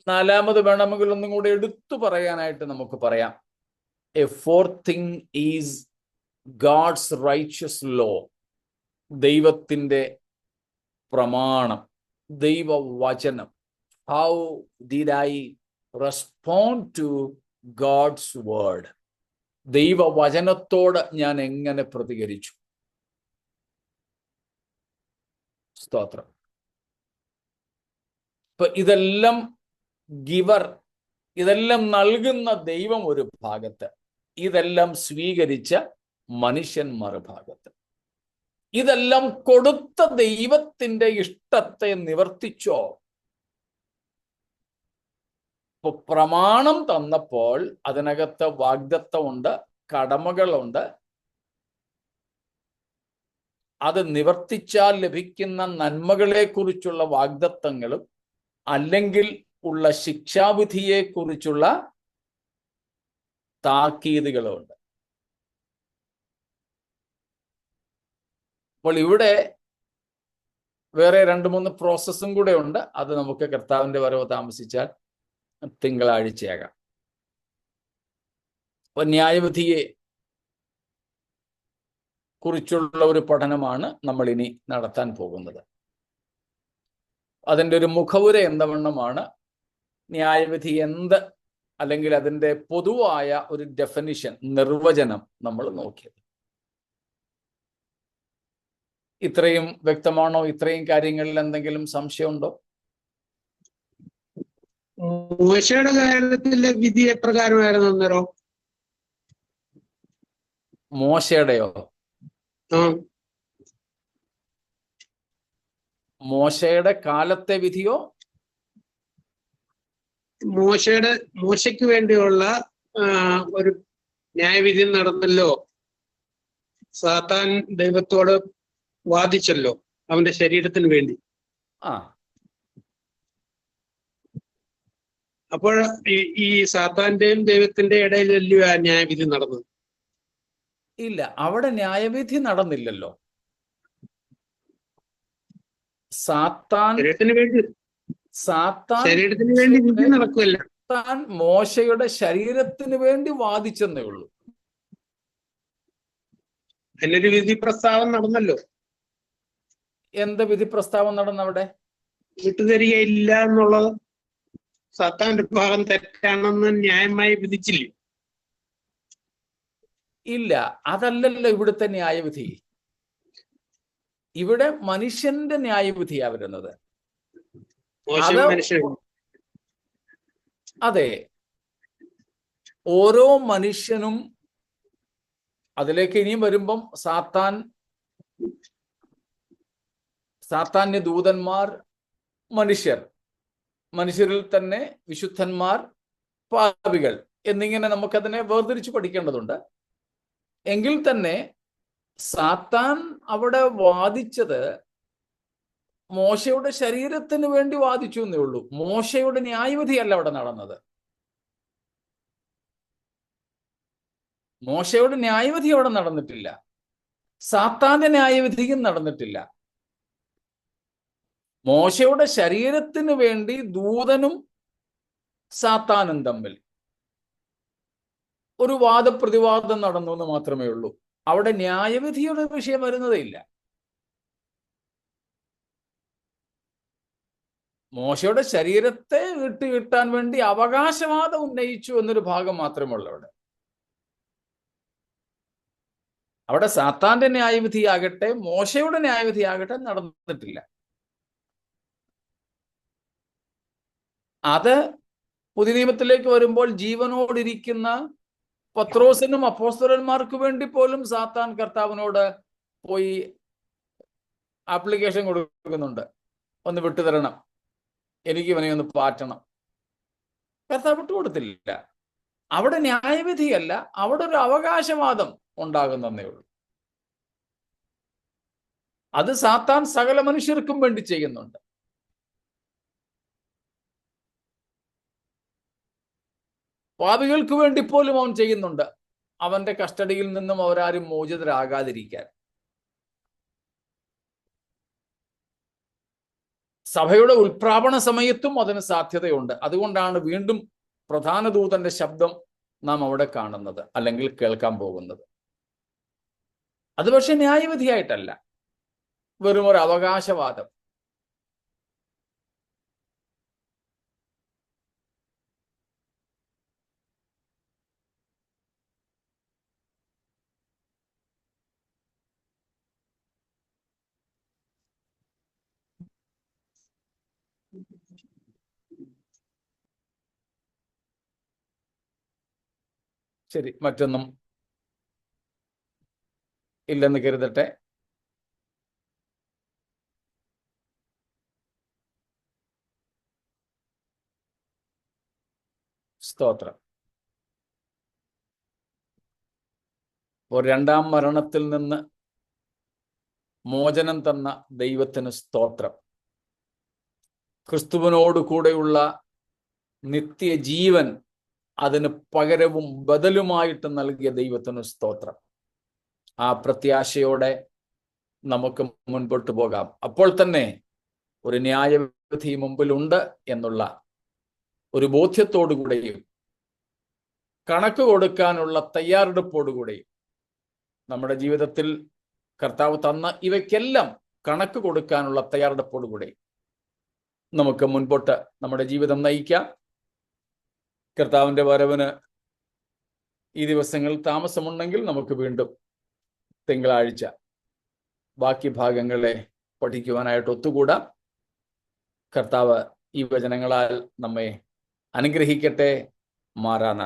നാലാമത് വേണമെങ്കിൽ ഒന്നും കൂടെ എടുത്തു പറയാനായിട്ട് നമുക്ക് പറയാം. A fourth thing is God's righteous law. ദൈവത്തിൻ്റെ പ്രമാണം, ദൈവവചനം. How did I respond to God's word? ദൈവവചനത്തോട് ഞാൻ എങ്ങനെ പ്രതികരിച്ചു? സ്തോത്രം. ഇപ്പൊ ഇതെല്ലാം ഗിവർ, ഇതെല്ലാം നൽകുന്ന ദൈവം ഒരു ഭാഗത്ത്, ഇതെല്ലാം സ്വീകരിച്ച മനുഷ്യൻ മറുഭാഗത്ത്. ഇതെല്ലാം കൊടുത്ത ദൈവത്തിന്റെ ഇഷ്ടത്തെ നിവർത്തിച്ചോ? ഇപ്പൊ പ്രമാണം തന്നപ്പോൾ അതിനകത്ത് വാഗ്ദത്തമുണ്ട്, കടമകളുണ്ട്. അത് നിവർത്തിച്ചാൽ ലഭിക്കുന്ന നന്മകളെ കുറിച്ചുള്ള വാഗ്ദത്തങ്ങളും അല്ലെങ്കിൽ ഉള്ള ശിക്ഷാവിധിയെ കുറിച്ചുള്ള താക്കീതുകളുണ്ട്. അപ്പോൾ ഇവിടെ വേറെ 2-3 പ്രോസസ്സും കൂടെ ഉണ്ട്. അത് നമുക്ക് കർത്താവിന്റെ വരവ് താമസിച്ചാൽ തിങ്കളാഴ്ചയാകാം. അപ്പൊ ന്യായവിധിയെ കുറിച്ചുള്ള ഒരു പഠനമാണ് നമ്മൾ ഇനി നടത്താൻ പോകുന്നത്. അതിൻ്റെ ഒരു മുഖവുര എന്തവണ്ണമാണ് ന്യായവിധി എന്ത്, അല്ലെങ്കിൽ അതിൻ്റെ പൊതുവായ ഒരു ഡെഫിനിഷൻ, നിർവചനം നമ്മൾ നോക്കിയത്. ഇത്രയും വ്യക്തമാണോ? ഇത്രയും കാര്യങ്ങളിൽ എന്തെങ്കിലും സംശയമുണ്ടോ? മോശയുടെ കാര്യത്തിലെ വിധി എപ്രകാരമായിരുന്നു അന്നേരം? മോശയുടെയോ? മോശയുടെ കാലത്തെ വിധിയോ? മോശയ്ക്ക് വേണ്ടിയുള്ള ഒരു ന്യായവിധി നടന്നല്ലോ. സാത്താൻ ദൈവത്തോട് വാദിച്ചല്ലോ അവന്റെ ശരീരത്തിന് വേണ്ടി. അപ്പോൾ ഈ സാത്താന്റെയും ദൈവത്തിന്റെ ഇടയിലല്ലയോ ആ ന്യായവിധി നടന്നത്? ഇല്ല, അവിടെ ന്യായവിധി നടന്നില്ലല്ലോ. ശരീരത്തിന് വേണ്ടി വിധി നടക്കുമല്ല. സാത്താൻ മോശയുടെ ശരീരത്തിന് വേണ്ടി വാദിച്ചെന്നേ ഉള്ളൂ. അതിനൊരു വിധി പ്രസ്താവം നടന്നല്ലോ. എന്ത് വിധി പ്രസ്താവം നടന്നവിടെ? വിട്ടുതരികയില്ല എന്നുള്ളത് സാത്താന്റെ ഭാഗം തെറ്റാണെന്ന് ന്യായമായി വിധിച്ചില്ലേ? ഇല്ല, അതല്ലല്ലോ ഇവിടുത്തെ ന്യായവിധി. ഇവിടെ മനുഷ്യന്റെ ന്യായവിധിയാ വരുന്നത്. അതെ, ഓരോ മനുഷ്യനും അതിലേക്ക് ഇനിയും വരുമ്പം സാത്താന്യ ദൂതന്മാർ, മനുഷ്യരിൽ തന്നെ വിശുദ്ധന്മാർ, പാപികൾ എന്നിങ്ങനെ നമുക്കതിനെ വേർതിരിച്ച് പഠിക്കേണ്ടതുണ്ട്. എങ്കിൽ തന്നെ സാത്താൻ അവിടെ വാദിച്ചത് മോശയുടെ ശരീരത്തിന് വേണ്ടി വാദിച്ചു എന്നേ ഉള്ളൂ. മോശയുടെ ന്യായവിധിയല്ല അവിടെ നടന്നത്. മോശയുടെ ന്യായവിധി അവിടെ നടന്നിട്ടില്ല. സാത്താന്റെ ന്യായവിധിയും നടന്നിട്ടില്ല. മോശയുടെ ശരീരത്തിന് വേണ്ടി ദൂതനും സാത്താനും തമ്മിൽ ഒരു വാദപ്രതിവാദം നടന്നു എന്ന് മാത്രമേ ഉള്ളൂ. അവിടെ ന്യായവിധിയുടെ വിഷയം വരുന്നതേ ഇല്ല. മോശയുടെ ശരീരത്തെ കിട്ടാൻ വേണ്ടി അവകാശവാദം ഉന്നയിച്ചു എന്നൊരു ഭാഗം മാത്രമേ ഉള്ളൂ. അവിടെ സാത്താന്റെ ന്യായവിധിയാകട്ടെ മോശയുടെ ന്യായവിധിയാകട്ടെ നടന്നിട്ടില്ല. അത് പുതിയ നിയമത്തിലേക്ക് വരുമ്പോൾ ജീവനോടിരിക്കുന്ന പത്രോസിനും അപ്പോസ്തലന്മാർക്ക് വേണ്ടി പോലും സാത്താൻ കർത്താവിനോട് പോയി ആപ്ലിക്കേഷൻ കൊടുക്കുന്നുണ്ട്. ഒന്ന് വിട്ടുതരണം, എനിക്ക് ഇവനെ ഒന്ന് പാറ്റണം. കർത്താവ് വിട്ടുകൊടുത്തില്ല. അവിടെ ന്യായവിധിയല്ല, അവിടെ ഒരു അവകാശവാദം ഉണ്ടാകുന്നതേ ഉള്ളൂ. അത് സാത്താൻ സകല മനുഷ്യർക്കും വേണ്ടി ചെയ്യുന്നുണ്ട്. പാപികൾക്ക് വേണ്ടി പോലും അവൻ ചെയ്യുന്നുണ്ട്, അവന്റെ കസ്റ്റഡിയിൽ നിന്നും അവരാരും മോചിതരാകാതിരിക്കാൻ. സഭയുടെ ഉൽപ്രാപണ സമയത്തും അതിന് സാധ്യതയുണ്ട്. അതുകൊണ്ടാണ് വീണ്ടും പ്രധാന ദൂതന്റെ ശബ്ദം നാം അവിടെ കാണുന്നത്, അല്ലെങ്കിൽ കേൾക്കാൻ പോകുന്നത്. അത് പക്ഷെ ന്യായവിധിയായിട്ടല്ല, വെറും ഒരു അവകാശവാദം. ശരി, മറ്റൊന്നും ഇല്ലെന്ന് കരുതട്ടെ. സ്തോത്രം. ഒരു രണ്ടാം മരണത്തിൽ നിന്ന് മോചനം തന്ന ദൈവത്തിന് സ്തോത്രം. ക്രിസ്തുവിനോട് കൂടെയുള്ള നിത്യജീവൻ അതിന് പകരവും ബദലുമായിട്ട് നൽകിയ ദൈവത്തിന് സ്തോത്രം. ആ പ്രത്യാശയോടെ നമുക്ക് മുൻപോട്ട് പോകാം. അപ്പോൾ തന്നെ ഒരു ന്യായവിധി മുമ്പിലുണ്ട് എന്നുള്ള ഒരു ബോധ്യത്തോടുകൂടെയും കണക്ക് കൊടുക്കാനുള്ള തയ്യാറെടുപ്പോടുകൂടെയും നമ്മുടെ ജീവിതത്തിൽ കർത്താവ് തന്ന ഇവയ്ക്കെല്ലാം കണക്ക് കൊടുക്കാനുള്ള തയ്യാറെടുപ്പോടുകൂടെ നമുക്ക് മുൻപോട്ട് നമ്മുടെ ജീവിതം നയിക്കാം. കർത്താവിൻ്റെ വരവിന് ഈ ദിവസങ്ങളിൽ താമസമുണ്ടെങ്കിൽ നമുക്ക് വീണ്ടും തിങ്കളാഴ്ച ബാക്കി ഭാഗങ്ങളെ പഠിക്കുവാനായിട്ട് ഒത്തുകൂടാം. കർത്താവ് ഈ വചനങ്ങളാൽ നമ്മെ അനുഗ്രഹിക്കട്ടെ. മാറാനാ.